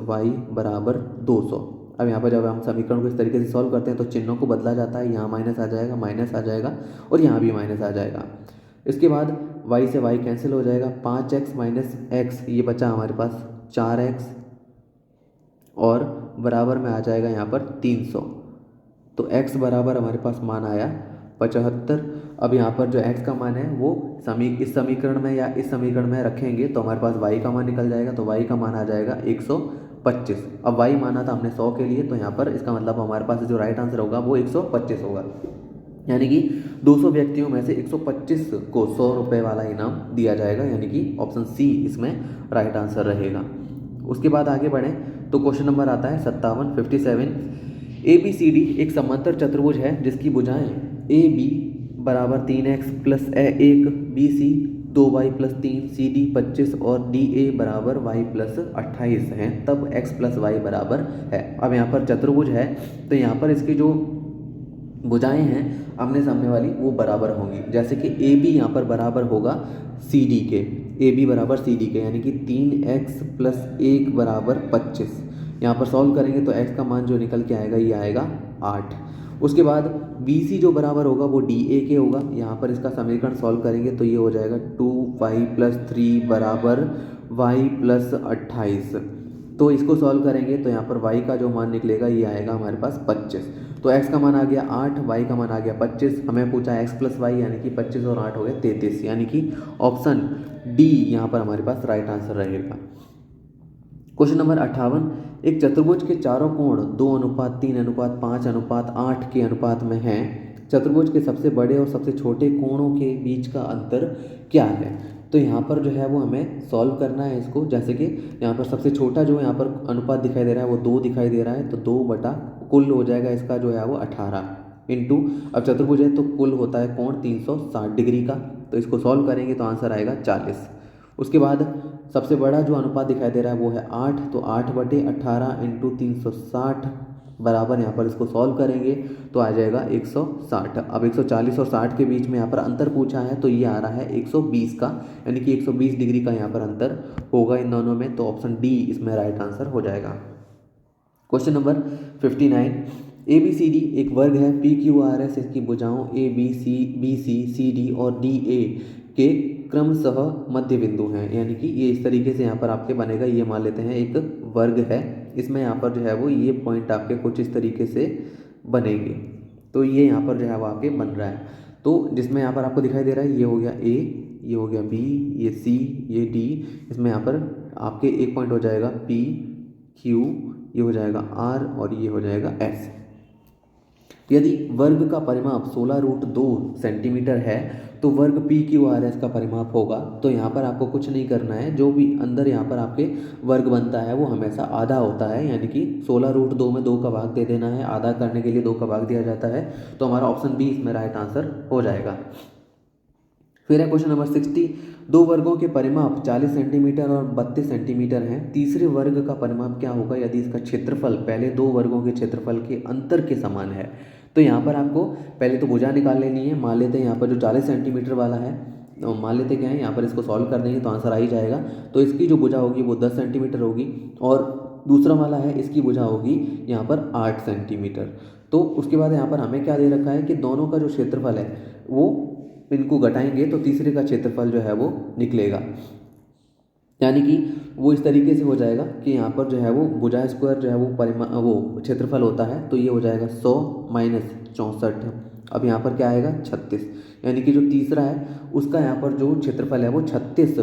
y = 200। अब यहाँ पर जब हम समीकरण को इस तरीके से सॉल्व करते हैं तो चिन्हों को बदला जाता है, यहाँ माइनस आ जाएगा, माइनस आ जाएगा और यहाँ भी माइनस आ जाएगा। इसके बाद y से y कैंसिल हो जाएगा, 5x - x ये बचा हमारे पास 4x और बराबर में आ जाएगा यहाँ पर 300। तो x बराबर हमारे पास मान आया 75। अब यहाँ पर जो x का मान है वो इस समीकरण में या इस समीकरण में रखेंगे तो हमारे पास y का मान निकल जाएगा, तो y का मान आ जाएगा 125। अब y माना था हमने 100 के लिए, तो यहाँ पर इसका मतलब हमारे पास जो राइट आंसर होगा वो 125 होगा। यानी कि 200 व्यक्तियों में से 125 को 100 रुपये वाला इनाम दिया जाएगा, यानी कि ऑप्शन सी इसमें राइट आंसर रहेगा। उसके बाद आगे बढ़ें तो क्वेश्चन नंबर आता है 57 ABCD एक समांतर चतुर्भुज है जिसकी भुजाएं AB = 3x + 1 BC 2y + 3 CD 25 और DA = y + 28 हैं, तब x + y बराबर है। अब यहाँ पर चतुर्भुज है तो यहाँ पर इसकी जो भुजाएं हैं आमने सामने वाली वो बराबर होंगी। जैसे कि AB यहाँ पर बराबर होगा CD के, AB = CD के, यानी कि 3x + 1 = 25। यहाँ पर सॉल्व करेंगे तो x का मान जो निकल के आएगा ये आएगा 8। उसके बाद BC जो बराबर होगा वो DA के होगा। यहाँ पर इसका समीकरण सॉल्व करेंगे तो ये हो जाएगा 2y + 3 = y + 28। तो इसको सॉल्व करेंगे तो यहाँ पर y का जो मान निकलेगा ये आएगा हमारे पास 25। तो x का मान आ गया 8, y का मान आ गया 25। हमें पूछा x + y, यानी कि 25 और 8 हो गए 33, यानी कि ऑप्शन डी यहाँ पर हमारे पास राइट आंसर रहेगा। क्वेश्चन नंबर 58 एक चतुर्भुज के चारों कोण 2:3:5:8 के अनुपात में हैं। चतुर्भुज के सबसे बड़े और सबसे छोटे कोणों के बीच का अंतर क्या है। तो यहाँ पर जो है वो हमें सॉल्व करना है इसको। जैसे कि यहाँ पर सबसे छोटा जो यहाँ पर अनुपात दिखाई दे रहा है वो 2 दिखाई दे रहा है, तो 2 बटा कुल हो जाएगा इसका जो है वो 18 इंटू, अब चतुर्भुज है तो कुल होता है कोण 360 डिग्री का, तो इसको सॉल्व करेंगे तो आंसर आएगा 40। उसके बाद सबसे बड़ा जो अनुपात दिखाई दे रहा है वो है 8, तो 8/18 इंटू 360 बराबर, यहाँ पर इसको सॉल्व करेंगे तो आ जाएगा 160। अब 140 और 60 के बीच में यहाँ पर अंतर पूछा है तो ये आ रहा है 120 का, यानी कि 120 डिग्री का यहाँ पर अंतर होगा इन दोनों में, तो ऑप्शन डी इसमें राइट आंसर हो जाएगा। क्वेश्चन नंबर 59 ABCD एक वर्ग है, PQRS इसकी भुजाओं ABC BC CD और DA के क्रमशः मध्य बिंदु हैं। यानी कि ये इस तरीके से यहाँ पर आपके बनेगा, ये मान लेते हैं एक वर्ग है, इसमें यहाँ पर जो है वो ये पॉइंट आपके कुछ इस तरीके से बनेंगे। तो ये यहाँ पर जो है वो आपके बन रहा है, तो जिसमें यहाँ पर आपको दिखाई दे रहा है ये हो गया A, ये हो गया B, ये C, ये D, इसमें यहाँ पर आपके एक पॉइंट हो जाएगा P Q, ये हो जाएगा R और ये हो जाएगा S। यदि वर्ग का परिमाप 16√2 सेंटीमीटर है तो वर्ग PQRS का परिमाप होगा। तो यहाँ पर आपको कुछ नहीं करना है, जो भी अंदर यहाँ पर आपके वर्ग बनता है वो हमेशा आधा होता है, यानी कि 16√2 में 2 का भाग दे देना है, आधा करने के लिए 2 का भाग दिया जाता है, तो हमारा ऑप्शन बी इसमें राइट आंसर हो जाएगा। फिर है क्वेश्चन नंबर 60 दो वर्गों के परिमाप 40 सेंटीमीटर और 32 सेंटीमीटर हैं। तीसरे वर्ग का परिमाप क्या होगा यदि इसका क्षेत्रफल पहले दो वर्गों के क्षेत्रफल के अंतर के समान है। तो यहाँ पर आपको पहले तो भुजा निकाल लेनी है। मान लेते हैं यहाँ पर जो 40 सेंटीमीटर वाला है, तो मान लेते क्या है यहाँ पर इसको सॉल्व कर देंगे तो आंसर आ ही जाएगा। तो इसकी जो भुजा होगी वो 10 सेंटीमीटर होगी और दूसरा वाला है इसकी भुजा होगी यहाँ पर 8 सेंटीमीटर। तो उसके बाद यहाँ पर हमें क्या दे रखा है कि दोनों का जो क्षेत्रफल है वो इनको घटाएंगे तो तीसरे का क्षेत्रफल जो है वो निकलेगा, यानी कि वो इस तरीके से हो जाएगा कि यहाँ पर जो है वो भुजा स्क्वायर जो है वो क्षेत्रफल होता है, तो ये हो जाएगा 100 माइनस 64। अब यहाँ पर क्या आएगा 36, यानी कि जो तीसरा है उसका यहाँ पर जो क्षेत्रफल है वो 36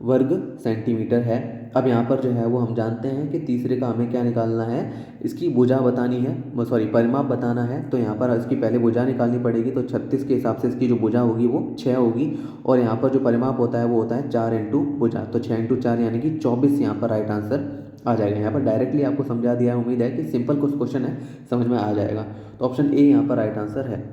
वर्ग सेंटीमीटर है। अब यहाँ पर जो है वो हम जानते हैं कि तीसरे का हमें क्या निकालना है, इसकी भुजा बतानी है, सॉरी परिमाप बताना है। तो यहाँ पर इसकी पहले भुजा निकालनी पड़ेगी, तो 36 के हिसाब से इसकी जो भुजा होगी वो 6 होगी और यहाँ पर जो परिमाप होता है वो होता है 4 इंटू भुजा, तो 6 इंटू 4 यानी कि 24 यहाँ पर राइट आंसर आ जाएगा। यहाँ पर डायरेक्टली आपको समझा दिया है, उम्मीद है कि सिंपल कुछ क्वेश्चन है समझ में आ जाएगा। तो ऑप्शन ए यहाँ पर राइट आंसर है।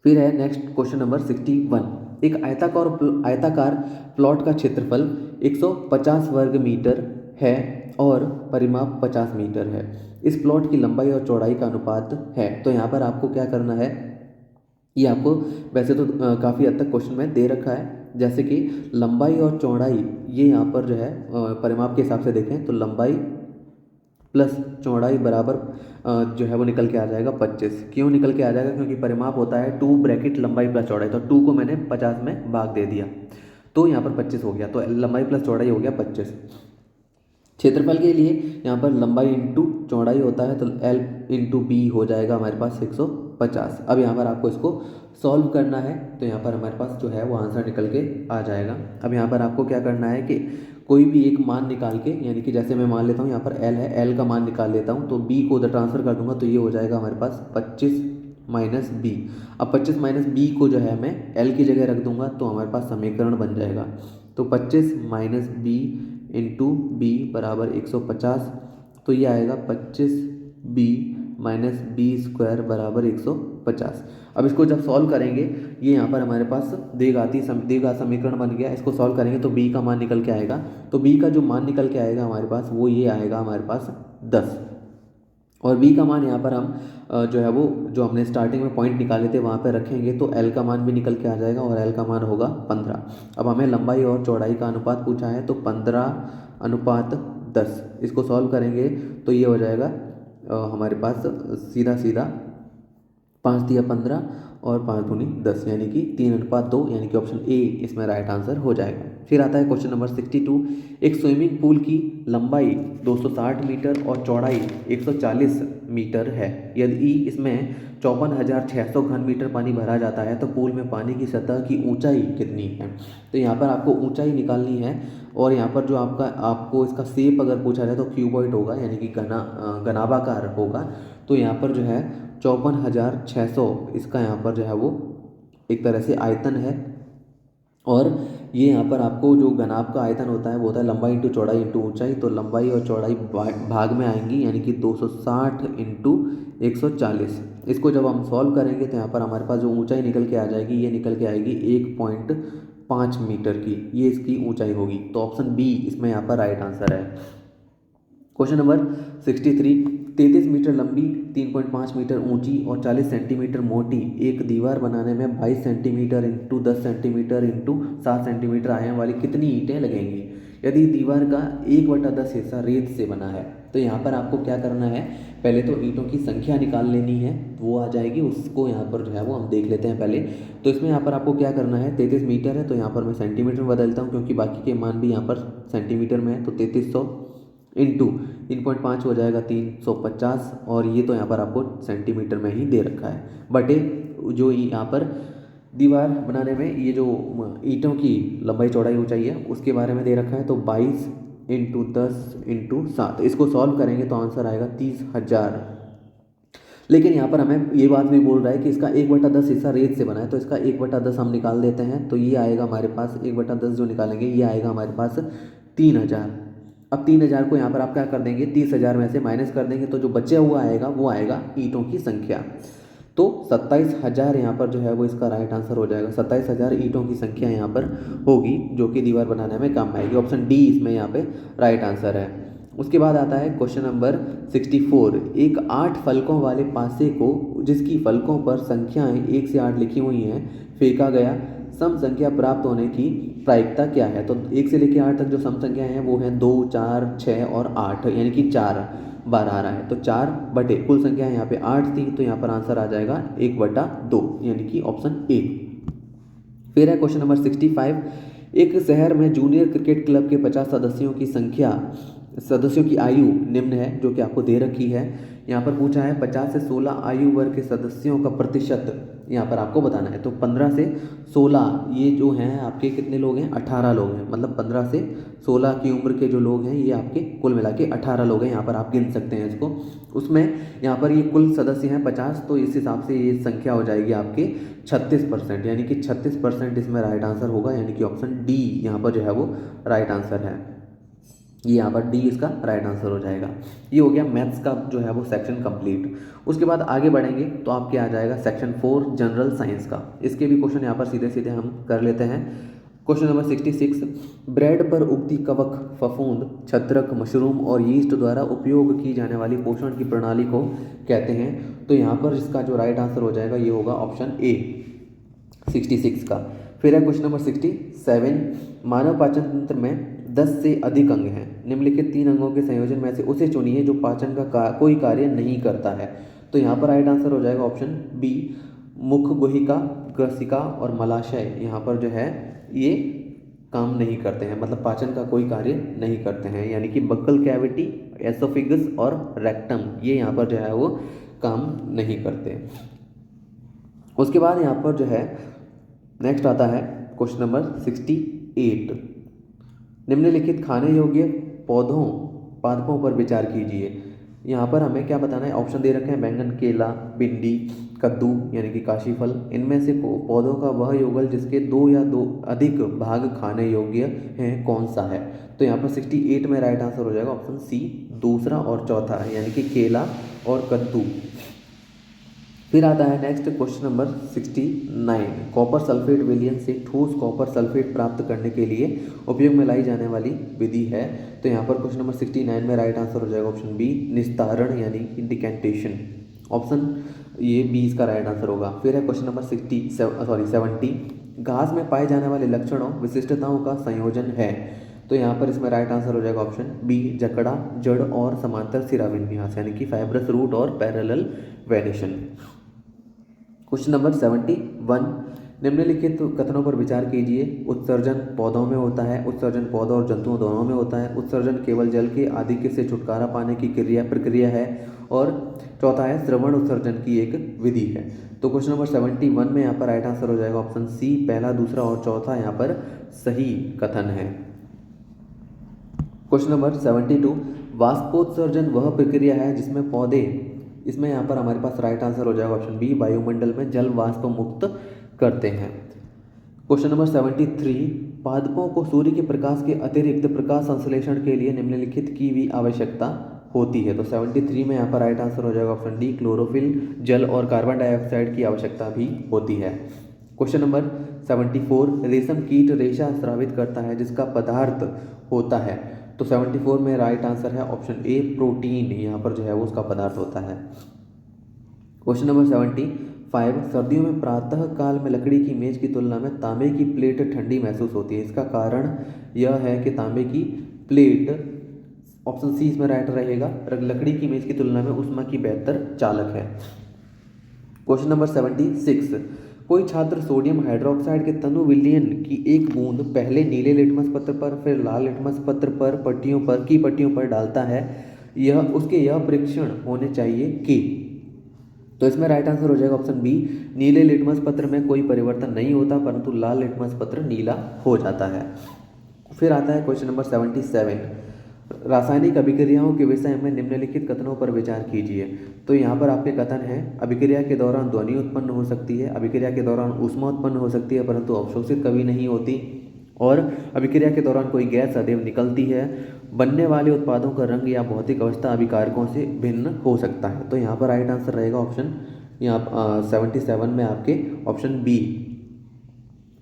फिर है नेक्स्ट क्वेश्चन नंबर 61 एक आयताकार प्लॉट का क्षेत्रफल 150 वर्ग मीटर है और परिमाप 50 मीटर है। इस प्लॉट की लंबाई और चौड़ाई का अनुपात है। तो यहाँ पर आपको क्या करना है, ये आपको वैसे तो काफ़ी हद तक क्वेश्चन में दे रखा है, जैसे कि लंबाई और चौड़ाई, ये यहाँ पर जो है परिमाप के हिसाब से देखें तो लंबाई प्लस चौड़ाई बराबर जो है वो निकल के आ जाएगा 25। क्यों निकल के आ जाएगा, क्योंकि परिमाप होता है 2 ब्रैकेट लंबाई प्लस चौड़ाई, तो 2 को मैंने 50 में भाग दे दिया तो यहाँ पर 25 हो गया, तो लंबाई प्लस चौड़ाई हो गया 25। क्षेत्रफल के लिए यहाँ पर लंबाई इंटू चौड़ाई होता है, तो L इंटू बी हो जाएगा हमारे पास 150। अब यहाँ पर आपको इसको सॉल्व करना है, तो यहाँ पर हमारे पास जो है वो आंसर निकल के आ जाएगा। अब यहाँ पर आपको क्या करना है कि कोई भी एक मान निकाल के, यानी कि जैसे मैं मान लेता हूँ यहाँ पर L है, L का मान निकाल लेता हूँ, तो B को उधर ट्रांसफ़र कर दूंगा, तो ये हो जाएगा हमारे पास 25 माइनस बी। अब 25 माइनस बी को जो है मैं L की जगह रख दूंगा, तो हमारे पास समीकरण बन जाएगा। तो 25 माइनस बी इंटू बी बराबर 150, तो ये आएगा 25 बी माइनस बी स्क्वायर बराबर 150। अब इसको जब सॉल्व करेंगे, ये यहाँ पर हमारे पास देगा समीकरण बन गया। इसको सॉल्व करेंगे तो बी का मान निकल के आएगा, तो बी का जो मान निकल के आएगा हमारे पास वो ये आएगा हमारे पास 10, और बी का मान यहाँ पर हम जो है वो जो हमने स्टार्टिंग में पॉइंट निकाले थे वहाँ पे रखेंगे, तो एल का मान भी निकल के आ जाएगा और एल का मान होगा 15। अब हमें लंबाई और चौड़ाई का अनुपात पूछा है, तो 15:10। इसको सॉल्व करेंगे तो ये हो जाएगा हमारे पास सीधा सीधा 5 दिया 15 और 5 दूनी 10, यानी कि 3:2, यानी कि ऑप्शन ए इसमें राइट आंसर हो जाएगा। फिर आता है क्वेश्चन नंबर 62। एक स्विमिंग पूल की लंबाई 260 मीटर और चौड़ाई 140 मीटर है। यदि इसमें 54,600 घन मीटर पानी भरा जाता है तो पूल में पानी की सतह की ऊंचाई कितनी है। तो यहाँ पर आपको ऊंचाई निकालनी है, और यहाँ पर जो आपको इसका शेप अगर पूछा जाए तो क्यूबॉइड होगा, यानी कि घनाभाकार होगा। तो यहाँ पर जो है 54,600 इसका यहाँ पर जो है वो एक तरह से आयतन है, और ये यहाँ पर आपको जो घनाभ का आयतन होता है वो होता है लंबाई इंटू चौड़ाई इंटू ऊंचाई। तो लंबाई और चौड़ाई भाग में आएंगी, यानी कि 260 इंटू 140। इसको जब हम सॉल्व करेंगे तो यहाँ पर हमारे पास जो ऊंचाई निकल के आ जाएगी, ये निकल के आएगी 1.5 मीटर की, ये इसकी ऊंचाई होगी। तो ऑप्शन बी इसमें यहाँ पर राइट आंसर है। Question number 63। 33 मीटर लंबी, 3.5 मीटर ऊंची और 40 सेंटीमीटर मोटी एक दीवार बनाने में 22 centimetre into 10 centimetre into 7 centimetre आयाम वाली कितनी ईंटें लगेंगी यदि दीवार का 1/10 हिस्सा रेत से बना है। तो यहाँ पर आपको क्या करना है, पहले तो ईंटों की संख्या निकाल लेनी है, वो आ जाएगी, उसको यहाँ पर जो है वो हम देख लेते हैं पहले। तो इसमें यहाँ पर आपको क्या करना है, 33 मीटर है तो यहाँ पर मैं सेंटीमीटर में बदलता हूँ, क्योंकि बाकी के मान भी यहाँ पर सेंटीमीटर में है। तो 3300 इंटू 3.5 हो जाएगा 350, और ये तो यहाँ पर आपको सेंटीमीटर में ही दे रखा है, बटे जो यहाँ पर दीवार बनाने में ये जो ईंटों की लंबाई चौड़ाई ऊंचाई है उसके बारे में दे रखा है। तो 22 इंटू 10 इंटू 7, इसको सॉल्व करेंगे तो आंसर आएगा 30,000। लेकिन यहाँ पर हमें ये बात भी बोल रहा है कि इसका 1/10 हिस्सा रेत से बना है, तो इसका 1/10 हम निकाल देते हैं, तो ये आएगा हमारे पास 1/10 जो निकालेंगे ये आएगा हमारे पास 3,000। अब 3,000 को यहाँ पर आप क्या कर देंगे, 30,000 में से माइनस कर देंगे, तो जो बचे हुआ आएगा वो आएगा ईंटों की संख्या। तो 27,000 यहाँ पर जो है वो इसका राइट आंसर हो जाएगा। 27,000 ईंटों की संख्या यहाँ पर होगी जो कि दीवार बनाने में काम आएगी। ऑप्शन डी इसमें यहाँ पे राइट आंसर है। उसके बाद आता है क्वेश्चन नंबर 64। एक 8 फलकों वाले पासे को जिसकी फलकों पर संख्याएं 1 से 8 लिखी हुई हैं फेंका गया, सम संख्या प्राप्त होने की प्रायिकता क्या है। तो 1 से लेकर 8 तक जो सम संख्याएं हैं वो हैं 2, 4, 6 और 8, यानी कि 4 बार आ रहा है। तो 4 बटे कुल संख्या यहाँ पे 8 थी, तो यहाँ पर आंसर आ जाएगा 1/2, यानी कि ऑप्शन ए। फिर है क्वेश्चन नंबर 65। एक शहर में जूनियर क्रिकेट क्लब के 50 सदस्यों की आयु निम्न है, जो कि आपको दे रखी है। यहाँ पर पूछा है 50 से 16 आयु वर्ग के सदस्यों का प्रतिशत यहाँ पर आपको बताना है। तो 15 से 16 ये जो हैं आपके कितने लोग हैं, 18 लोग हैं, मतलब 15 से 16 की उम्र के जो लोग हैं ये आपके कुल मिला के 18 लोग हैं। यहाँ पर आप गिन सकते हैं इसको। उसमें यहाँ पर ये कुल सदस्य हैं 50, तो इस हिसाब से ये संख्या हो जाएगी आपके 36%, यानी कि 36% इसमें राइट आंसर होगा, यानी कि ऑप्शन डी यहाँ पर जो है वो राइट आंसर है। ये यहाँ पर डी इसका राइट आंसर हो जाएगा। ये हो गया मैथ्स का जो है वो सेक्शन कंप्लीट। उसके बाद आगे बढ़ेंगे तो आपके आ जाएगा सेक्शन 4 जनरल साइंस का। इसके भी क्वेश्चन यहाँ पर सीधे सीधे हम कर लेते हैं। क्वेश्चन नंबर 66, ब्रेड पर उगती कवक, फफूंद, छत्रक, मशरूम और यीस्ट द्वारा उपयोग की जाने वाली पोषण की प्रणाली को कहते हैं। तो यहाँ पर इसका जो राइट आंसर हो जाएगा ये होगा ऑप्शन ए 66 का। फिर है क्वेश्चन नंबर 67, मानव पाचन तंत्र में 10 से अधिक अंग हैं, निम्नलिखित 3 अंगों के संयोजन में से उसे चुनिए जो पाचन का कोई कार्य नहीं करता है। तो यहाँ पर राइट आंसर हो जाएगा ऑप्शन बी, मुख गुहिका, ग्रसिका और मलाशय यहाँ पर जो है ये काम नहीं करते हैं, मतलब पाचन का कोई कार्य नहीं करते हैं, यानी कि बक्कल कैविटी, एसोफिगस और रेक्टम ये यहाँ पर जो है वो काम नहीं करते। उसके बाद यहाँ पर जो है नेक्स्ट आता है क्वेश्चन नंबर 68, निम्नलिखित खाने योग्य पौधों पादपों पर विचार कीजिए। यहाँ पर हमें क्या बताना है, ऑप्शन दे रखे हैं बैंगन, केला, भिंडी, कद्दू यानी कि काशी फल। इनमें से पौधों का वह युगल जिसके 2 या 2 अधिक भाग खाने योग्य हैं कौन सा है। तो यहाँ पर 68 में राइट आंसर हो जाएगा ऑप्शन सी, दूसरा और चौथा है, यानी कि केला और कद्दू। फिर आता है next question number 69, copper sulphate विलयन से ठोस कॉपर सल्फेट प्राप्त करने के लिए उपयोग में लाई जाने वाली विधि है। तो यहाँ पर क्वेश्चन नंबर 69 में राइट आंसर हो जाएगा ऑप्शन बी, निस्तारण यानी कि डिकेंटेशन। ऑप्शन ये बी इसका राइट आंसर होगा। फिर है क्वेश्चन नंबर 70, घास में पाए जाने वाले लक्षणों विशिष्टताओं का संयोजन है। तो यहाँ पर इसमें राइट आंसर हो जाएगा ऑप्शन बी, जकड़ा, जड़ और समांतर सिरा विन्यास यानी कि फाइब्रस रूट और पैरेलल वेनेशन। क्वेश्चन नंबर 71, निम्नलिखित कथनों पर विचार कीजिए। उत्सर्जन पौधों में होता है, उत्सर्जन पौधों और जंतुओं दोनों में होता है, उत्सर्जन केवल जल के आधिक्य से छुटकारा पाने की प्रक्रिया है, और चौथा है श्रवण उत्सर्जन की एक विधि है। तो क्वेश्चन नंबर 71 में यहाँ पर राइट आंसर हो जाएगा ऑप्शन सी, पहला, दूसरा और चौथा यहाँ पर सही कथन है। क्वेश्चन नंबर 72, वाष्पोत्सर्जन वह प्रक्रिया है जिसमें पौधे, इसमें यहाँ पर हमारे पास राइट आंसर हो जाएगा ऑप्शन बी, वायुमंडल में जल वाष्प मुक्त करते हैं। क्वेश्चन नंबर 73, पादपों को सूर्य के प्रकाश के अतिरिक्त प्रकाश संश्लेषण के लिए निम्नलिखित की भी आवश्यकता होती है। तो 73 में यहाँ पर राइट आंसर हो जाएगा ऑप्शन डी, क्लोरोफिल, जल और कार्बन डाइऑक्साइड की आवश्यकता भी होती है। क्वेश्चन नंबर 74, रेशम कीट रेशा स्रावित करता है जिसका पदार्थ होता है। तो 74 में राइट आंसर है ऑप्शन ए, प्रोटीन यहाँ पर जो है वो उसका पदार्थ होता है। क्वेश्चन नंबर 75, सर्दियों में प्रातः काल में लकड़ी की मेज की तुलना में तांबे की प्लेट ठंडी महसूस होती है। इसका कारण यह है कि तांबे की प्लेट, ऑप्शन सी इसमें राइट रहेगा, लकड़ी की मेज की तुलना में ऊष्मा की बेहतर चालक है। क्वेश्चन नंबर 76, कोई छात्र सोडियम हाइड्रोक्साइड के तनु विलयन की एक बूंद पहले नीले लिटमस पत्र पर फिर लाल लिटमस पत्र पर पट्टियों पर डालता है, यह परीक्षण होने चाहिए कि। तो इसमें राइट आंसर हो जाएगा ऑप्शन बी, नीले लिटमस पत्र में कोई परिवर्तन नहीं होता परंतु लाल लिटमस पत्र नीला हो जाता है। फिर आता है क्वेश्चन नंबर 77, रासायनिक अभिक्रियाओं के विषय में निम्नलिखित कथनों पर विचार कीजिए। तो यहाँ पर आपके कथन है, अभिक्रिया के दौरान ध्वनि उत्पन्न हो सकती है, अभिक्रिया के दौरान ऊष्मा उत्पन्न हो सकती है परंतु अवशोषित कभी नहीं होती, और अभिक्रिया के दौरान कोई गैस सदैव निकलती है, बनने वाले उत्पादों का रंग या भौतिक अवस्था अभिकारकों से भिन्न हो सकता है। तो यहाँ पर राइट आंसर रहेगा ऑप्शन 77 में आपके ऑप्शन बी,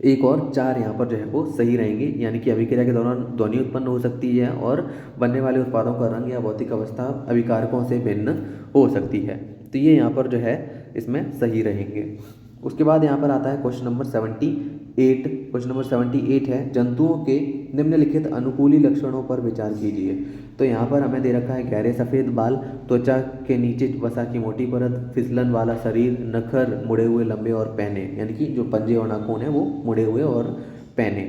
1 और 4 यहाँ पर जो है वो सही रहेंगे, यानी कि अभिक्रिया के दौरान ध्वनि उत्पन्न हो सकती है और बनने वाले उत्पादों का रंग या भौतिक अवस्था अभिकारकों से भिन्न हो सकती है। तो ये यहाँ पर जो है इसमें सही रहेंगे। उसके बाद यहाँ पर आता है क्वेश्चन नंबर 78। क्वेश्चन नंबर 78 है, जंतुओं के निम्नलिखित अनुकूली लक्षणों पर विचार कीजिए। तो यहाँ पर हमें दे रखा है गहरे सफ़ेद बाल, त्वचा के नीचे वसा की मोटी परत, फिसलन वाला शरीर, नखर मुड़े हुए लंबे और पैने, यानी कि जो पंजे और नाखून है वो मुड़े हुए और पैने।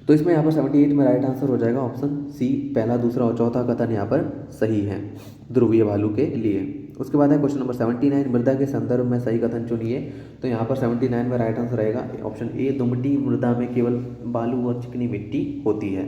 तो इसमें यहाँ पर 78 में राइट आंसर हो जाएगा ऑप्शन सी, पहला, दूसरा और चौथा कथन यहाँ पर सही है ध्रुवीय भालू के लिए। उसके बाद है क्वेश्चन नंबर 79, मृदा के संदर्भ में सही कथन चुनिए। तो यहाँ पर 79 में राइट आंसर रहेगा ऑप्शन ए, दुमटी मृदा में केवल बालू और चिकनी मिट्टी होती है।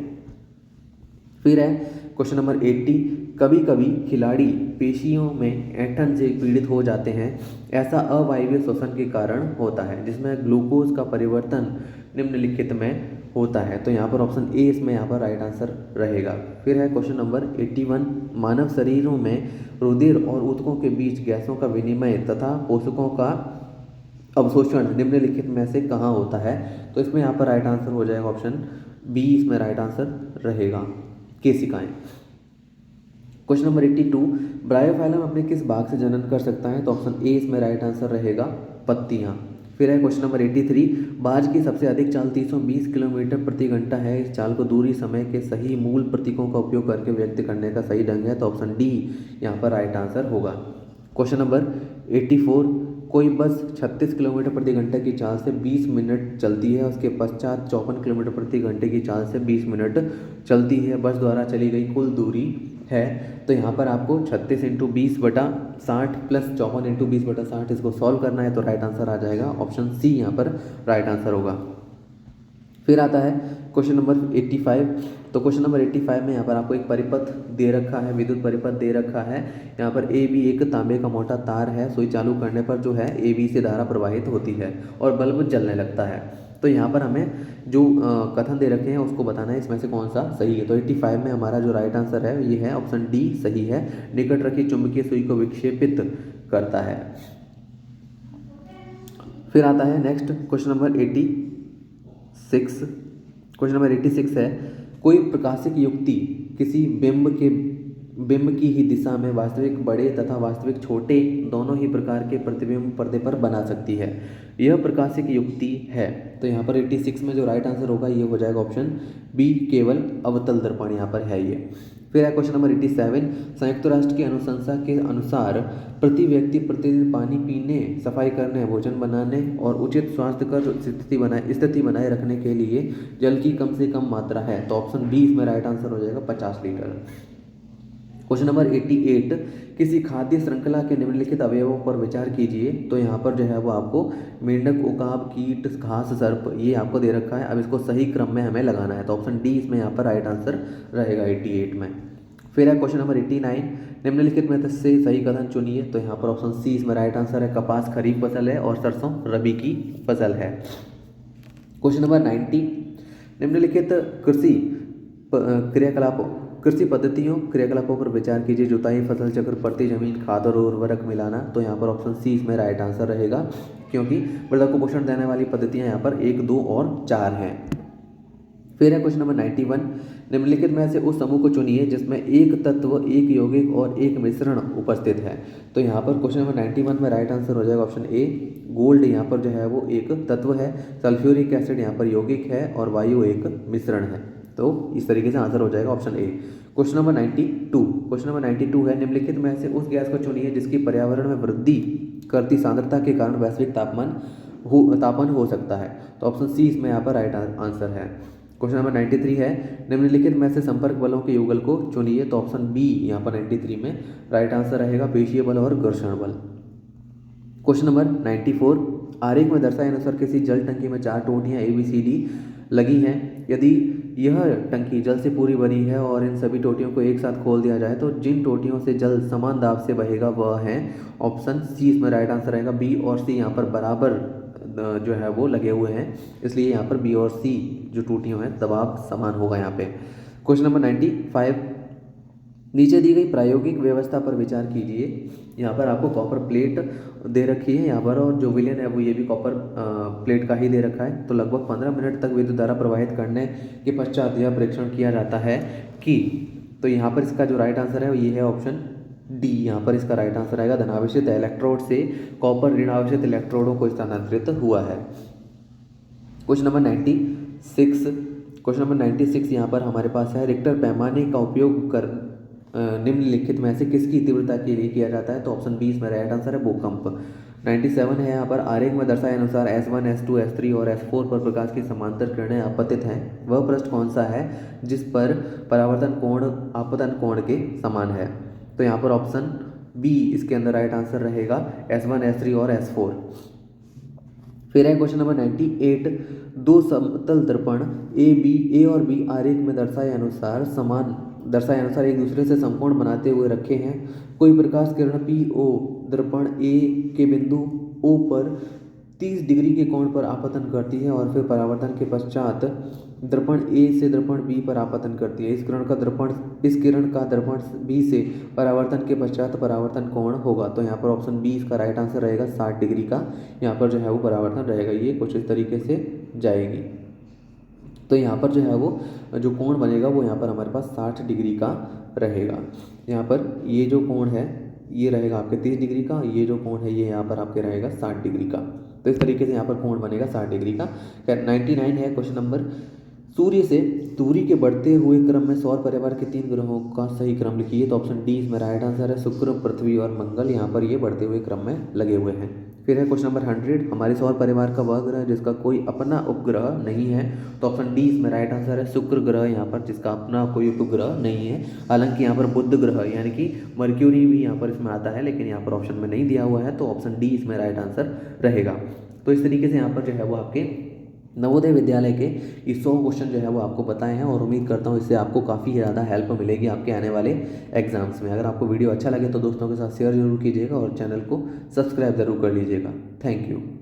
फिर है क्वेश्चन नंबर 80, कभी कभी खिलाड़ी पेशियों में ऐंठन से पीड़ित हो जाते हैं, ऐसा अवायवीय श्वसन के कारण होता है जिसमें ग्लूकोज का परिवर्तन निम्नलिखित में होता है। तो यहाँ पर ऑप्शन ए इसमें यहाँ पर राइट आंसर रहेगा। फिर है क्वेश्चन नंबर 81, मानव शरीरों में रुधिर और ऊतकों के बीच गैसों का विनिमय तथा पोषकों का अवशोषण निम्नलिखित में से कहाँ होता है? तो इसमें यहाँ पर राइट आंसर हो जाएगा ऑप्शन बी, इसमें राइट आंसर रहेगा केशिकाएं। क्वेश्चन नंबर 82, ब्रायोफाइलम अपने किस भाग से जनन कर सकता है? तो ऑप्शन ए इसमें राइट आंसर रहेगा पत्तियां। फिर है क्वेश्चन नंबर 83, बाज की सबसे अधिक चाल 320 किलोमीटर प्रति घंटा है। इस चाल को दूरी समय के सही मूल प्रतीकों का उपयोग करके व्यक्त करने का सही ढंग है। तो ऑप्शन डी यहाँ पर राइट आंसर होगा। क्वेश्चन नंबर 84, कोई बस 36 किलोमीटर प्रति घंटे की चाल से 20 मिनट चलती है, उसके पश्चात 54 किलोमीटर प्रति घंटे की चाल से 20 मिनट चलती है। बस द्वारा चली गई कुल दूरी है। तो यहाँ पर आपको 36 इंटू 20/60 प्लस 54 इंटू 20/60 इसको सॉल्व करना है। तो राइट आंसर आ जाएगा ऑप्शन सी, यहाँ पर राइट आंसर होगा। फिर आता है क्वेश्चन नंबर 85। तो क्वेश्चन नंबर 85 में यहाँ पर आपको एक परिपथ दे रखा है, विद्युत परिपथ दे रखा है। यहाँ पर ए बी एक तांबे का मोटा तार है। सुई चालू करने पर जो है ए बी से धारा प्रवाहित होती है और बल्ब जलने लगता है। तो यहाँ पर हमें जो कथन दे रखे हैं उसको बताना है इसमें से कौन सा सही है। तो 85 में हमारा जो राइट आंसर है ये है ऑप्शन डी सही है। निकट रखी चुंबकीय सुई को विक्षेपित करता है। फिर आता है next question number 86। Question number 86 है, कोई प्रकाशिक युक्ति किसी बिंब की ही दिशा में वास्तविक बड़े तथा वास्तविक छोटे दोनों ही प्रकार के प्रतिबिंब पर्दे पर बना सकती है। यह प्रकाशिक युक्ति है। तो यहाँ पर 86 में जो राइट आंसर होगा ये हो जाएगा ऑप्शन बी, केवल अवतल दर्पण यहाँ पर है ये। फिर है क्वेश्चन नंबर 87, संयुक्त राष्ट्र की अनुशंसा के अनुसार प्रति व्यक्ति प्रतिदिन पानी पीने, सफाई करने, भोजन बनाने और उचित स्वास्थ्यकर स्थिति बनाए रखने के लिए जल की कम से कम मात्रा है। तो ऑप्शन बी इसमें राइट आंसर हो जाएगा 50 लीटर। क्वेश्चन नंबर 88, किसी खाद्य श्रृंखला के निम्नलिखित अवयवों पर विचार कीजिए। तो यहाँ पर जो है वो आपको मेंढक, उकाब, कीट, घास, सर्प ये आपको दे रखा है। अब इसको सही क्रम में हमें लगाना है। तो ऑप्शन डी इसमें यहाँ पर राइट आंसर रहेगा 88 में। फिर है क्वेश्चन नंबर 89, निम्नलिखित में से सही कथन चुनिए। तो यहाँ पर ऑप्शन सी इसमें राइट आंसर है। कपास खरीफ फसल है और सरसों रबी की फसल है। क्वेश्चन नंबर 90, निम्नलिखित कृषि पद्धतियों क्रियाकलापों पर विचार कीजिए। जुताई, फसल चक्र, प्रति जमीन, खाद और उर्वरक मिलाना। तो यहाँ पर ऑप्शन सी इसमें राइट आंसर रहेगा, क्योंकि मृदा को पोषण देने वाली पद्धतियाँ यहाँ पर 1, 2 और 4 हैं। फिर है क्वेश्चन नंबर 91, निम्नलिखित में से उस समूह को चुनिए जिसमें एक तत्व, एक यौगिक और एक मिश्रण उपस्थित है। तो यहाँ पर क्वेश्चन नंबर 91 में राइट आंसर हो जाएगा ऑप्शन ए, गोल्ड यहाँ पर जो है वो एक तत्व है, सल्फ्यूरिक एसिड यहाँ पर यौगिक है और वायु एक मिश्रण है। तो इस तरीके से आंसर हो जाएगा option A. Question number 92, question number 92 है, निम्नलिखित में से उस गैस को चुनिए जिसकी पर्यावरण में वृद्धि करती सांद्रता के कारण वैश्विक तापमान हो सकता है। तो ऑप्शन सी इसमें यहाँ पर राइट आंसर है। क्वेश्चन नंबर 93 है, निम्नलिखित में से संपर्क बलों के युगल को चुनिए। तो ऑप्शन बी यहाँ पर 93 में राइट आंसर रहेगा, पेशीय बल और घर्षण बल। क्वेश्चन नंबर 94, आरेख में दर्शाए अनुसार किसी जल टंकी में 4 टोटियाँ ABCD लगी हैं। यदि यह टंकी जल से पूरी भरी है और इन सभी टोटियों को एक साथ खोल दिया जाए तो जिन टोटियों से जल समान दाब से बहेगा वह है। ऑप्शन सी इसमें राइट आंसर रहेगा। बी और सी यहाँ पर बराबर जो है वो लगे हुए हैं, इसलिए यहाँ पर बी और सी जो टोटियों हैं दबाव समान होगा यहाँ पे। क्वेश्चन नंबर 95, नीचे दी गई प्रायोगिक व्यवस्था पर विचार कीजिए। यहाँ पर आपको कॉपर प्लेट दे रखी है यहाँ पर, और जो विलेन है वो ये भी कॉपर प्लेट का ही दे रखा है। तो लगभग 15 मिनट तक विद्युत धारा प्रवाहित करने के पश्चात यह परीक्षण किया जाता है कि, तो यहाँ पर इसका जो राइट आंसर है ये है ऑप्शन डी, यहाँ पर इसका राइट आंसर आएगा, धनावेशित इलेक्ट्रोड से कॉपर ऋणावेशित इलेक्ट्रोडों को स्थानांतरित हुआ है। क्वेश्चन नंबर 96 यहाँ पर हमारे पास है, रिक्टर पैमाने का उपयोग कर निम्नलिखित में से किसकी तीव्रता के लिए किया जाता है। तो ऑप्शन बी इसमें राइट आंसर है, भूकंप। 97 है यहाँ पर, आरेख में दर्शाए अनुसार S1, S2, S3 और S4 पर प्रकाश की समांतर किरणें आपतित हैं। वह पृष्ठ कौन सा है जिस पर परावर्तन कोण आपतन कोण के समान है। तो यहाँ पर ऑप्शन बी इसके अंदर राइट आंसर रहेगा, S1, S3 और S4। फिर है क्वेश्चन नंबर 98, दो समतल दर्पण ए और बी आरेख में दर्शाए अनुसार एक दूसरे से समकोण बनाते हुए रखे हैं। कोई प्रकाश किरण PO दर्पण ए के बिंदु O पर 30 डिग्री के कोण पर आपतन करती है और फिर परावर्तन के पश्चात दर्पण ए से दर्पण बी पर आपतन करती है। इस किरण का दर्पण बी से परावर्तन के पश्चात परावर्तन कोण होगा। तो यहाँ पर ऑप्शन बी इसका राइट आंसर रहेगा, 60 डिग्री का यहाँ पर जो है वो परावर्तन रहेगा। ये कुछ इस तरीके से जाएगी। तो यहाँ पर जो है वो जो कोण बनेगा वो यहाँ पर हमारे पास 60 डिग्री का रहेगा। यहाँ पर ये जो कोण है ये रहेगा आपके 30 डिग्री का, ये जो कोण है ये यहाँ पर आपके रहेगा 60 डिग्री का। तो इस तरीके से यहाँ पर कोण बनेगा 60 डिग्री का। 99 है क्वेश्चन नंबर, सूर्य से दूरी के बढ़ते हुए क्रम में सौर परिवार के 3 ग्रहों का सही क्रम लिखिए। तो ऑप्शन डी इसमें राइट आंसर है, शुक्र, पृथ्वी और मंगल यहाँ पर ये बढ़ते हुए क्रम में लगे हुए हैं। फिर है क्वेश्चन नंबर 100, हमारे सौर परिवार का वह ग्रह जिसका कोई अपना उपग्रह नहीं है। तो ऑप्शन डी इसमें राइट आंसर है, शुक्र ग्रह यहाँ पर जिसका अपना कोई उपग्रह नहीं है। हालांकि यहाँ पर बुध ग्रह यानी कि मर्क्यूरी भी यहाँ पर इसमें आता है, लेकिन यहाँ पर ऑप्शन में नहीं दिया हुआ है। तो ऑप्शन डी इसमें राइट आंसर रहेगा। तो इस तरीके से यहाँ पर जो है वो आपके नवोदय विद्यालय के ये 100 क्वेश्चन जो है वो आपको बताए हैं और उम्मीद करता हूँ इससे आपको काफ़ी ज़्यादा हेल्प मिलेगी आपके आने वाले एग्जाम्स में। अगर आपको वीडियो अच्छा लगे तो दोस्तों के साथ शेयर जरूर कीजिएगा और चैनल को सब्सक्राइब जरूर कर लीजिएगा। Thank you.